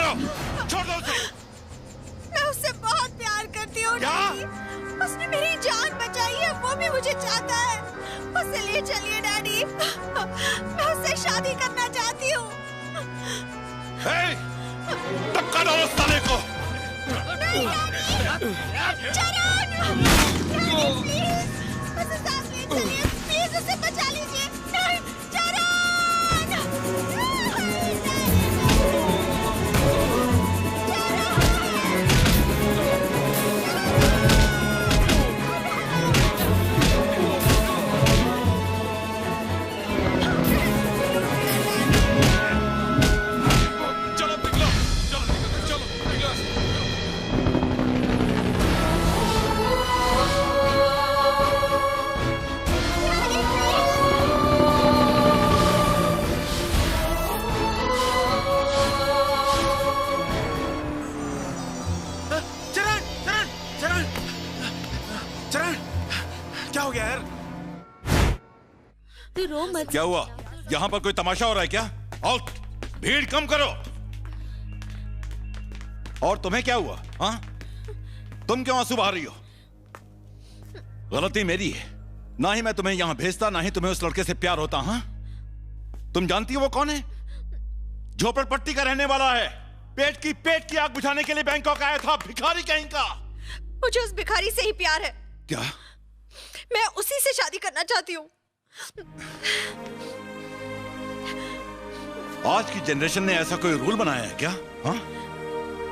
करो, छोड़ दो उसे। मैं उससे बहुत प्यार करती हूँ डैडी। उसने मेरी जान बचाई है, वो भी मुझे चाहता है। उसे ले चलिए डैडी, मैं उससे शादी करना चाहती हूँ। धक्का दो उस साले को। चरण, प्लीज उसे साथ ले चलिए, प्लीज उसे बचा लीजिए। नहीं, क्या हुआ? यहाँ पर कोई तमाशा हो रहा है क्या? आउट! भीड़ कम करो। और तुम्हें क्या हुआ? हाँ? तुम क्यों आंसू बहा रही हो? गलती मेरी है। ना ही मैं तुम्हें यहाँ भेजता, ना ही तुम्हें उस लड़के से प्यार होता। हाँ? तुम जानती हो वो कौन है? झोपड़पट्टी का रहने वाला है। पेट की आग बुझाने के लिए बैंकॉक आया था। भिखारी कहीं का। मुझे उस भिखारी से ही प्यार है। क्या? मैं उसी से शादी करना चाहती हूँ। आज की जनरेशन ने ऐसा कोई रूल बनाया है क्या? हाँ?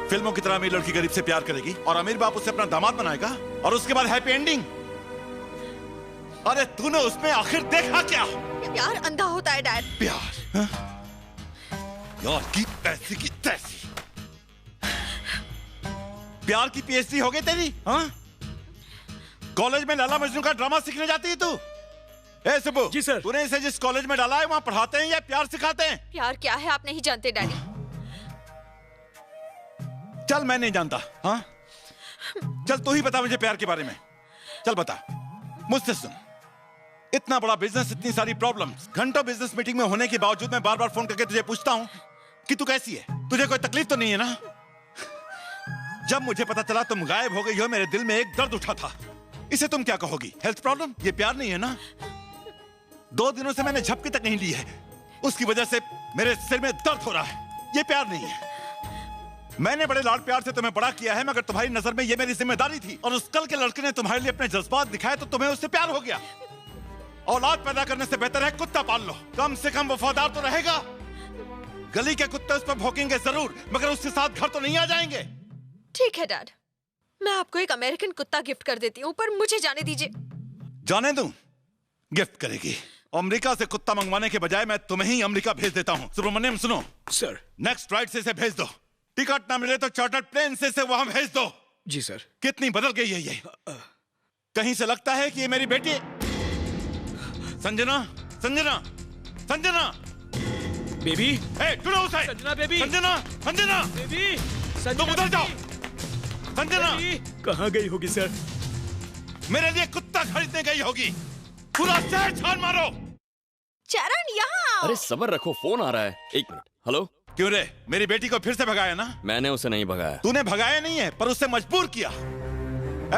फिल्मों की तरह अमीर लड़की गरीब से प्यार करेगी और अमीर बाप उससे अपना दामाद बनाएगा और उसके बाद हैप्पी एंडिंग। अरे तूने उसमें आखिर देखा क्या? प्यार अंधा होता है डैड। प्यार? हाँ? यार की पैसे की तैसी। प्यार की पीएचडी हो गई तेरी? हाँ? कॉलेज में लाला मजनू का ड्रामा सीखने जाती है तू? ए सुबु, जी सर। तूने इसे जिस कॉलेज में डाला है वहाँ पढ़ाते हैं या प्यार सिखाते हैं? प्यार क्या है आप नहीं जानते डैडी। चल मैं नहीं जानता। हाँ? चल तू ही बता मुझे प्यार के बारे में। चल बता, मुझसे सुन। इतना बड़ा बिजनेस, इतनी सारी प्रॉब्लम्स, घंटों बिजनेस मीटिंग में होने के बावजूद मैं बार बार फोन करके तुझे पूछता हूँ कि तू कैसी है, तुझे कोई तकलीफ तो नहीं है ना? जब मुझे पता चला तुम गायब हो गई हो, मेरे दिल में एक दर्द उठा था। इसे तुम क्या कहोगी? Health problem? ये प्यार नहीं है ना? 2 दिनों से मैंने झपकी तक नहीं ली है, उसकी वजह से मेरे सिर में दर्द हो रहा है। ये प्यार नहीं है। मैंने बड़े लाड प्यार से तुम्हें बड़ा किया है, मगर तुम्हारी नजर में ये मेरी जिम्मेदारी थी। और उस कल के लड़के ने तुम्हारे लिए अपने जज्बात दिखाए तो तुम्हें उससे प्यार हो गया। औलाद पैदा करने से बेहतर है कुत्ता पाल लो, कम से कम वफादार तो रहेगा। गली के कुत्ते उस पर भौंकेंगे जरूर, मगर उसके साथ घर तो नहीं आ जाएंगे। ठीक है डैड, मैं आपको एक अमेरिकन कुत्ता गिफ्ट कर देती हूँ, पर मुझे जाने दीजिए। जाने दूं? गिफ्ट करेगी? अमेरिका से कुत्ता मंगवाने के बजाय मैं तुम्हें ही अमेरिका भेज देता हूँ। सुब्रमण्यम सुनो सर, नेक्स्ट फ्लाइट से इसे भेज दो। टिकट ना मिले तो चार्टर्ड प्लेन से इसे वहां भेज दो। जी सर। कितनी बदल गई है ये। कहीं से लगता है कि ये मेरी बेटी संजना। संजना, संजना बेबी। उसे। संजना बेबी। संजना, संजना बेबी। तुम उधर जाओ। संजना कहाँ गई होगी सर? मेरे लिए कुत्ता खरीदने गई होगी। पूरा शहर छान मारो। चरण यहाँ। अरे सबर रखो, फोन आ रहा है। 1 मिनट। हेलो। क्यों रे, मेरी बेटी को फिर से भगाया ना? मैंने उसे नहीं भगाया। तूने भगाया नहीं है, पर उससे मजबूर किया।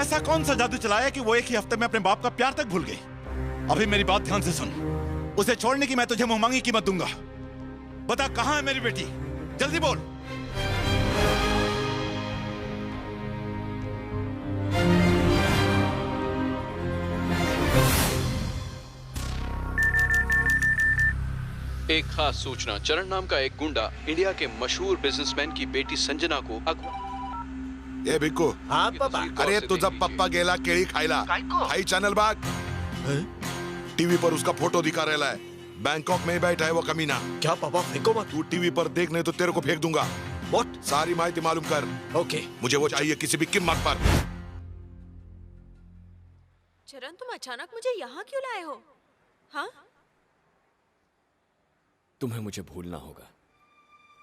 ऐसा कौन सा जादू चलाया कि वो एक ही हफ्ते में अपने बाप का प्यार तक भूल गई? अभी मेरी बात ध्यान से सुन। उसे छोड़ने की मैं तुझे मुंहमांगी कीमत दूंगा। बता कहाँ है मेरी बेटी, जल्दी बोल। एक खास सूचना। चरण नाम का एक गुंडा इंडिया के मशहूर बिजनेसमैन की बेटी संजना को ए भिक्कू। हाँ पापा। अरे तुझा पप्पा गेला केळी खायला, हाई चॅनल बाग। टीवी पर उसका फोटो दिखा रहा है। बैंकॉक में बैठा है वो कमीना। क्या पापा फेंको मत। तू टीवी पर देख, नहीं तो तेरे को फेंक दूंगा। व्हाट? सारी माहिती मालूम कर। ओके। मुझे वो चाहिए किसी भी कीमत पर। चरण तुम अचानक मुझे यहाँ क्यों लाए हो? हाँ? तुम्हें मुझे भूलना होगा।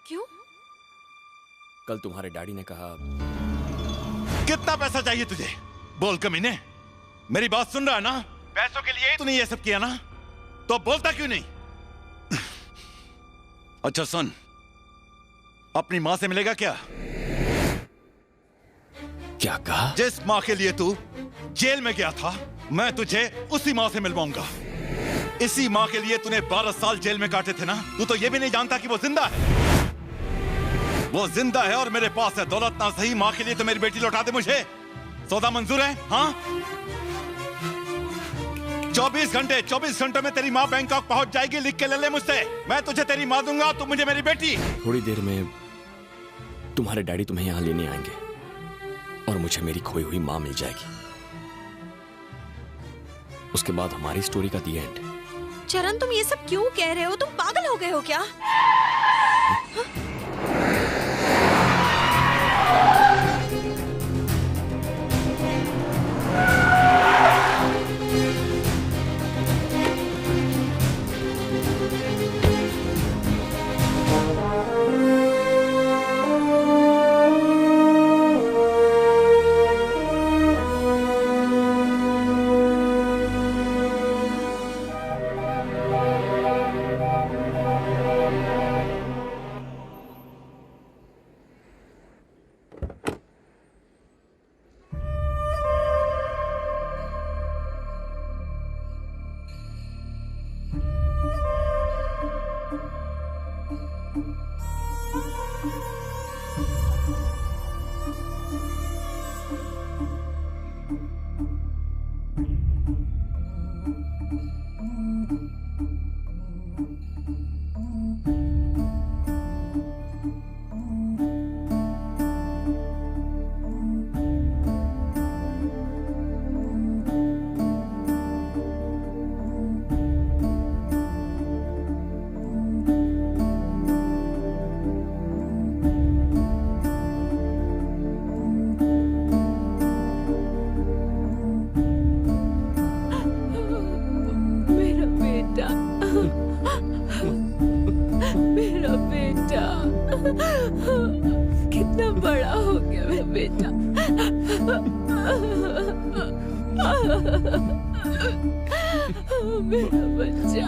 क्यों? कल तुम्हारे डैडी ने कहा। कितना पैसा चाहिए तुझे? बोल कमीने, मेरी बात सुन रहा है ना? पैसों के लिए तूने ये सब किया ना? तो बोलता क्यों नहीं? अच्छा सुन, अपनी माँ से मिलेगा क्या? क्या कहा? जिस माँ के लिए तू जेल में गया था, मैं तुझे उसी माँ से मिलवाऊंगा। इसी माँ के लिए तूने 12 साल जेल में काटे थे ना? तू तो ये भी नहीं जानता कि वो जिंदा है। वो जिंदा है और मेरे पास है। दौलत ना सही, माँ के लिए तो मेरी बेटी लौटा दे मुझे। सौदा मंजूर है? हाँ? 24 घंटे में तेरी माँ बैंकॉक पहुंच जाएगी। लिख के ले ले मुझसे। मैं तुझे तेरी माँ दूंगा, तू मुझे मेरी बेटी। थोड़ी देर में तुम्हारे डैडी तुम्हें यहाँ लेने आएंगे और मुझे मेरी खोई हुई माँ मिल जाएगी। उसके बाद हमारी स्टोरी का दी एंड। चरण, तुम ये सब क्यों कह रहे हो? तुम पागल हो गए हो क्या? कितना बड़ा हो गया मेरा बेटा। मेरा बच्चा।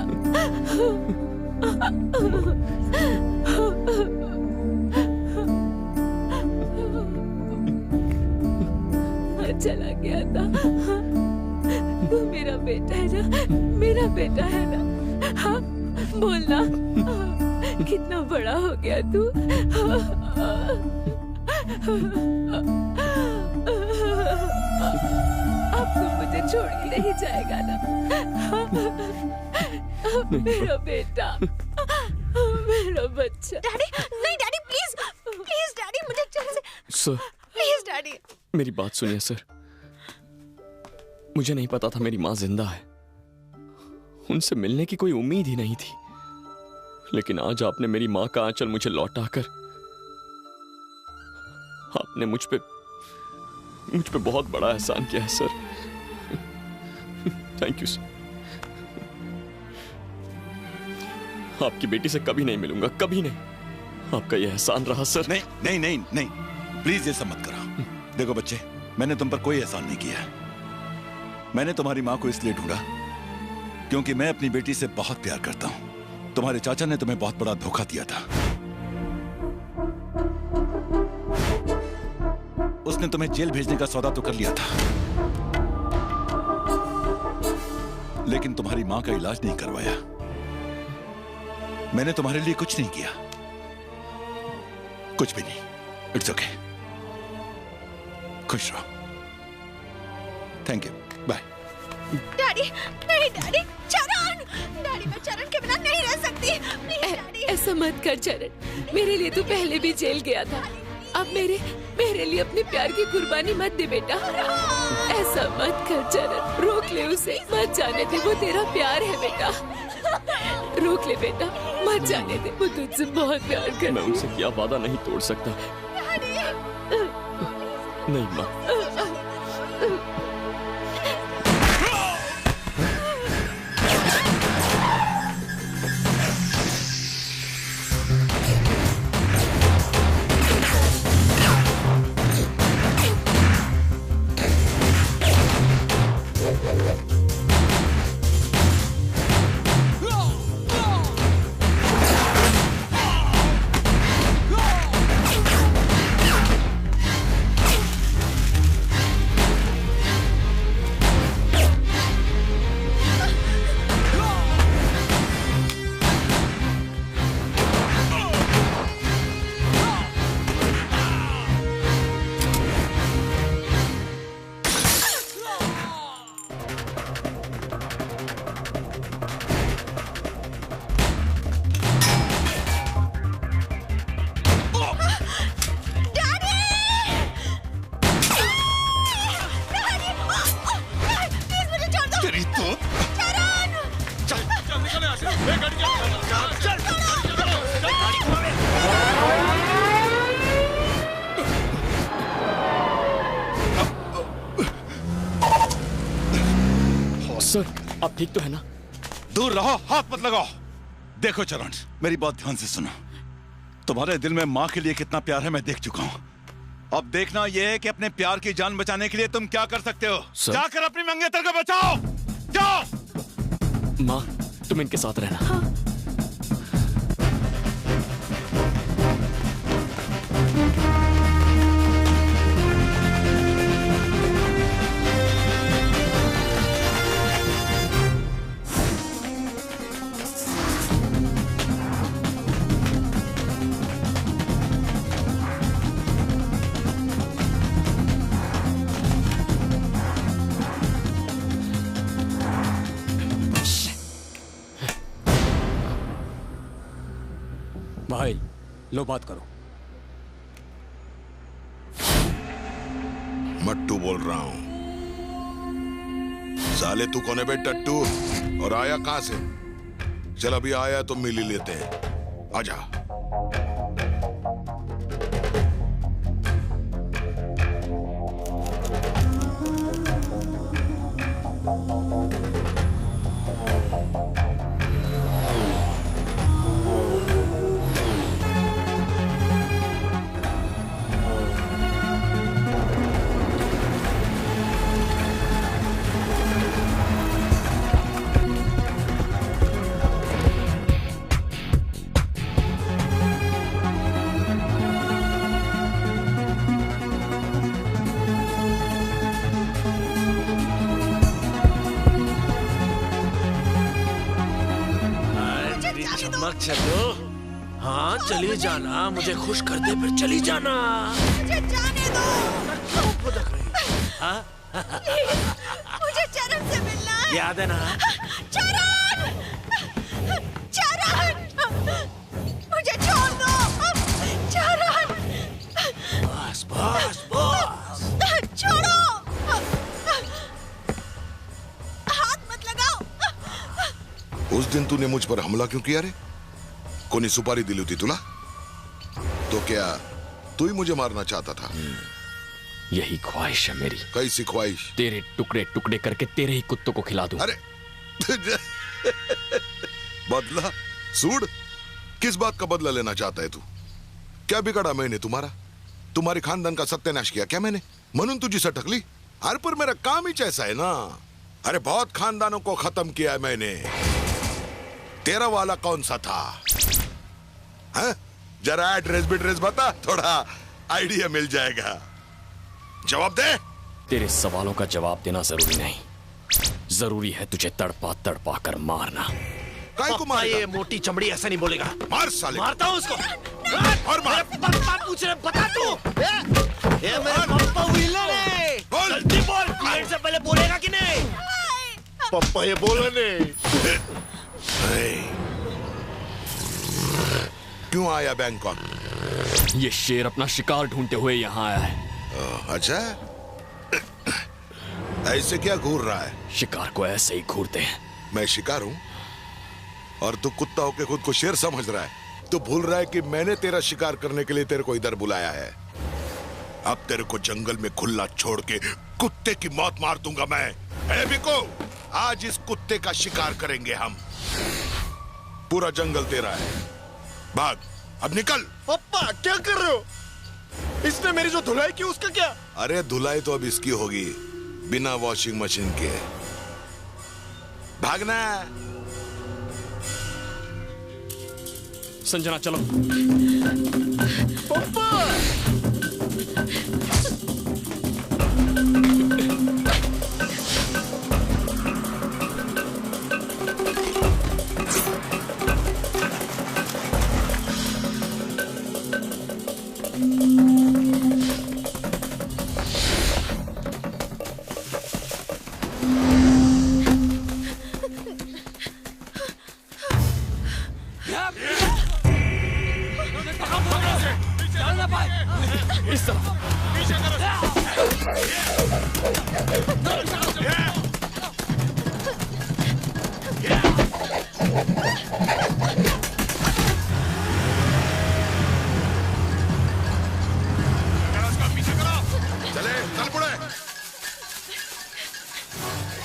चला गया था। तू मेरा बेटा है ना? मेरा बेटा है ना? हाँ, बोलना। कितना बड़ा हो गया तू। अब तू मुझे छोड़ के नहीं जाएगा ना? मेरा बेटा, मेरा बच्चा। डैडी, नहीं डैडी, प्लीज प्लीज डैडी, मुझे चल से सर, प्लीज डैडी। मेरी बात सुनिए सर। मुझे नहीं पता था मेरी माँ जिंदा है। उनसे मिलने की कोई उम्मीद ही नहीं थी। लेकिन आज आपने मेरी माँ का आंचल मुझे लौटाकर आपने मुझ पे बहुत बड़ा एहसान किया है सर। Thank you sir. आपकी बेटी से कभी नहीं मिलूंगा, कभी नहीं। आपका यह एहसान रहा सर। नहीं नहीं नहीं नहीं, प्लीज ये सब मत करो। देखो बच्चे, मैंने तुम पर कोई एहसान नहीं किया। मैंने तुम्हारी माँ को इसलिए ढूंढा क्योंकि मैं अपनी बेटी से बहुत प्यार करता हूं। तुम्हारे चाचा ने तुम्हें बहुत बड़ा धोखा दिया था। उसने तुम्हें जेल भेजने का सौदा तो कर लिया था, लेकिन तुम्हारी मां का इलाज नहीं करवाया। मैंने तुम्हारे लिए कुछ नहीं किया, कुछ भी नहीं। इट्स ओके, खुश रहो। Thank you, bye. डैडी, नहीं डैडी, चरण, डैडी मैं चरण के बिना नहीं रह सकती। ऐसा मत कर चरण, मेरे लिए तू पहले भी जेल गया था। अब मेरे लिए अपने प्यार की कुर्बानी मत दे बेटा। ऐसा मत कर चरण, रोक ले उसे, मत जाने दे। वो तेरा प्यार है बेटा, रोक ले बेटा, मत जाने दे। वो तुझसे बहुत प्यार करती है। मैं उनसे क्या वादा नहीं तोड़ सकता। नहीं माँ। सर आप ठीक तो है ना? दूर रहो, हाथ मत लगाओ। देखो चरण, मेरी बात ध्यान से सुनो। तुम्हारे दिल में माँ के लिए कितना प्यार है मैं देख चुका हूँ। अब देखना यह है कि अपने प्यार की जान बचाने के लिए तुम क्या कर सकते हो। जाकर अपनी मंगेतर को बचाओ, जाओ। माँ तुम इनके साथ रहना। हाँ। भाई लो बात करो। मट्टू बोल रहा हूं। साले तू कौन है बे टट्टू? और आया कहां से? चल अभी आया तो मिल ही लेते हैं, आजा। चलो हाँ चली जाना, मुझे खुश कर दे फिर चली जाना। मुझे जाने दो। हाँ? मुझे चरण से मिलना है। याद है ना? चरण! चरण! मुझे छोड़ दो। चरण! बस बस बस। छोड़ो। हाथ मत लगाओ। उस दिन तूने मुझ पर हमला क्यों किया रे? कोनी सुपारी दिली थी तुला? तो क्या तू ही मुझे मारना चाहता था? यही ख्वाहिश है मेरी। कैसी ख्वाहिश? तेरे टुकड़े टुकड़े करके तेरे ही कुत्तों को खिला दूं। अरे बदला? सूड? किस बात का बदला लेना चाहता है तू? क्या बिगाड़ा मैंने तुम्हारा? तुम्हारे खानदान का सत्यानाश किया क्या मैंने? म्हणून तुझी सटकली? अरे पर मेरा काम ही ऐसा है ना। अरे बहुत खानदानों को खत्म किया है मैंने। तेरा वाला कौन सा था? हाँ? जरा एड्रेस बिड्रेस बता, थोड़ा आइडिया मिल जाएगा। जवाब दे। तेरे सवालों का जवाब देना जरूरी नहीं, जरूरी है तुझे तड़पा तड़पा कर मारना। काय को मारेगा? ये मोटी चमड़ी ऐसा नहीं बोलेगा। मार साले। मारता हूँ उसको। और मार। पप्पा पूछ रहे, बता तू। ये मेरे पप्पा विलन है। जल्दी बोल, क्लाइंट से पहले बोलेगा कि नहीं? पप्पा ये बोला नहीं। क्यों आया बैंकॉक? ये शेर अपना शिकार ढूंढते हुए यहाँ आया है। अच्छा, ऐसे क्या घूर रहा है? शिकार को ऐसे ही घूरते हैं। मैं शिकार हूँ और तू कुत्ता होके खुद को शेर समझ रहा है। तू भूल रहा है कि मैंने तेरा शिकार करने के लिए तेरे को इधर बुलाया है। अब तेरे को जंगल में खुला छोड़ के कुत्ते की मौत मार दूंगा मैं। ए बिको, आज इस कुत्ते का शिकार करेंगे हम। पूरा जंगल तेरा है, भाग, अब निकल। पप्पा क्या कर रहे हो? इसने मेरी जो धुलाई की उसका क्या? अरे धुलाई तो अब इसकी होगी, बिना वॉशिंग मशीन के। भागना। संजना चलो। पप्पा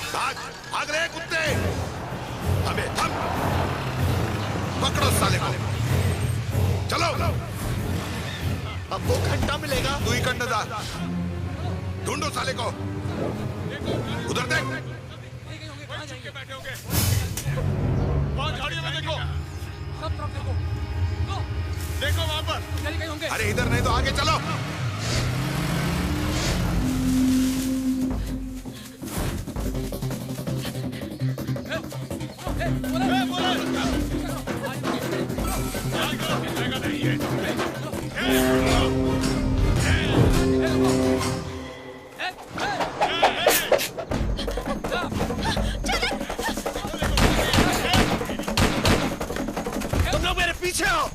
भाग भाग रहे कुत्ते। अबे थम, पकड़ो साले को, चलो। अब वो घंटा मिलेगा। तू ही कंधा था, ढूंढो साले को। उधर देख, झाड़ियों में देखो, देखो वहां पर। अरे इधर नहीं तो आगे चलो। तुम लोग मेरे पीछे आओ।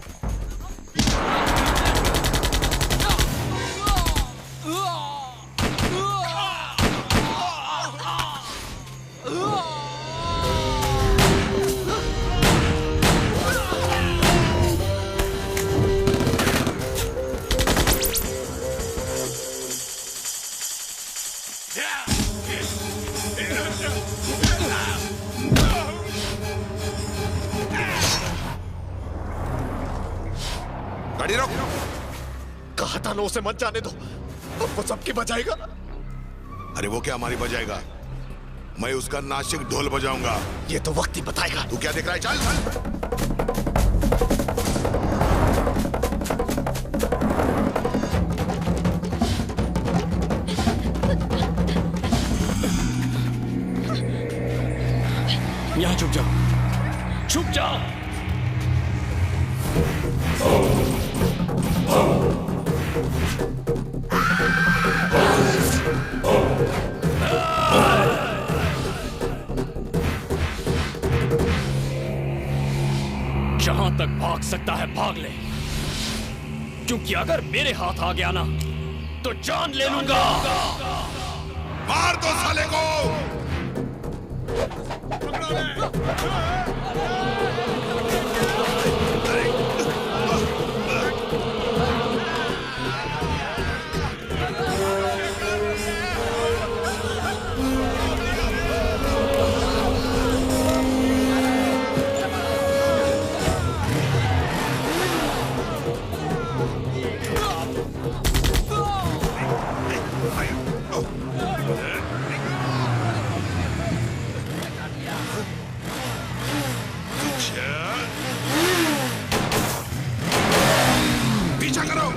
गाड़ी रोक। कहा था ना उसे मत जाने दो, अब वो सबकी बजाएगा। अरे वो क्या हमारी बजाएगा, मैं उसका नासिक ढोल बजाऊंगा। ये तो वक्त ही बताएगा। तू क्या देख रहा है, चल चल। यहाँ छुप जाओ, छुप जाओ। जहां तक भाग सकता है भाग ले, क्योंकि अगर मेरे हाथ आ गया ना तो जान ले लूंगा। मार दो साले को। पीछा करो।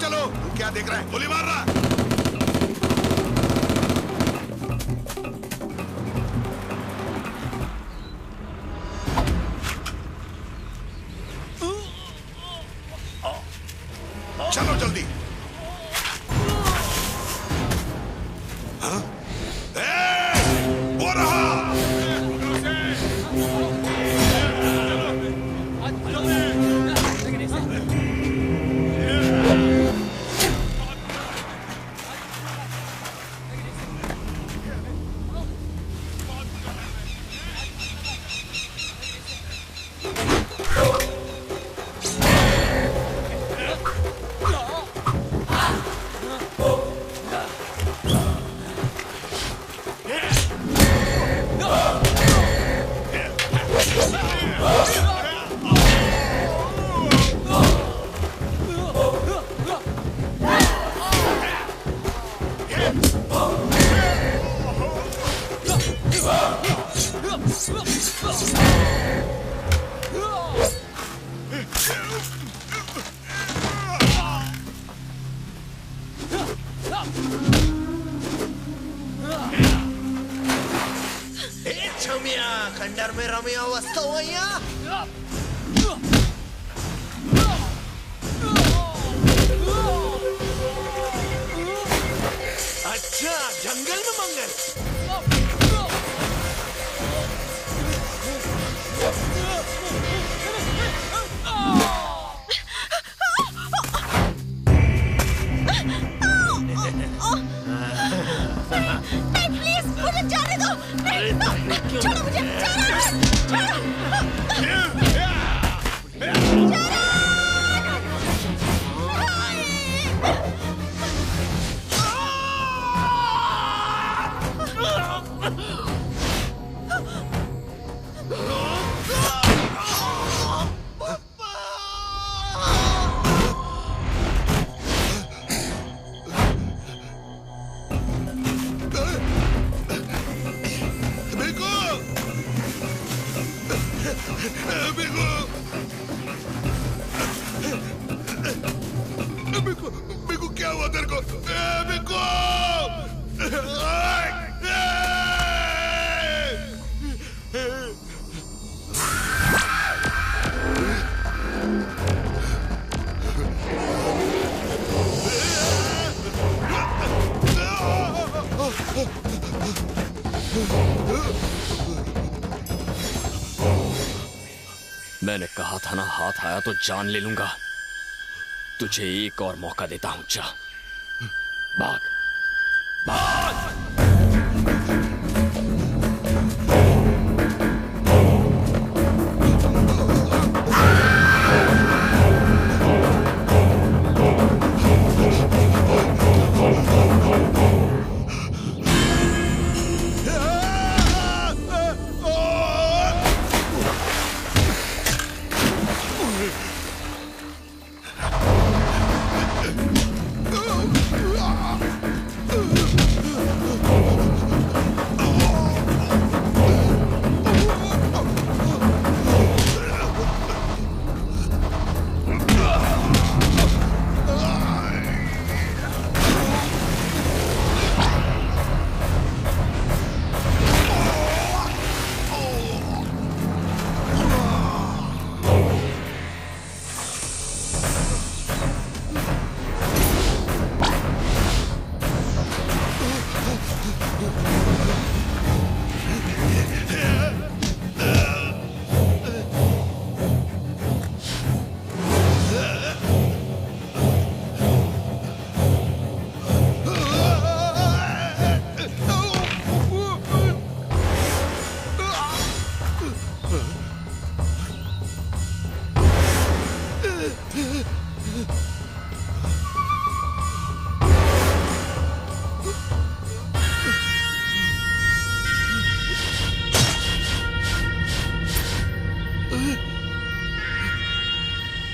चलो, तू क्या देख रहा है, गोली मार रहा। चलो जल्दी। हाँ? वो रहा। छमिया खंडर में रमिया वस्तवैया अच्छा जंगल में मंगल नहीं प्लीज मुझे जाने दो नहीं छोड़ो मुझे बिकू क्या हुआ तेरे को? बिकू! मैंने कहा था ना, हाथ आया तो जान ले लूंगा। तुझे एक और मौका देता हूं, जा भाग भाग।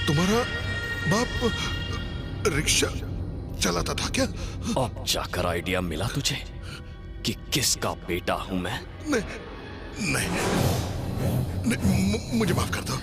तुम्हारा बाप रिक्शा चलाता था क्या? अब जाकर आइडिया मिला तुझे कि किसका बेटा हूं मैं? नहीं, मुझे माफ कर दो।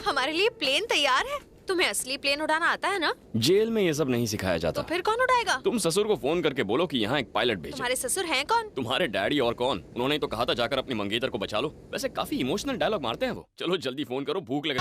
हमारे लिए प्लेन तैयार है। तुम्हें असली प्लेन उड़ाना आता है ना? जेल में ये सब नहीं सिखाया जाता। तो फिर कौन उड़ाएगा? तुम ससुर को फोन करके बोलो कि यहाँ एक पायलट भेजे। तुम्हारे ससुर हैं कौन? तुम्हारे डैडी और कौन? उन्होंने तो कहा था जाकर अपनी मंगेतर को बचा लो। वैसे काफी इमोशनल डायलॉग मारते हैं वो। चलो जल्दी फोन करो, भूख लगे।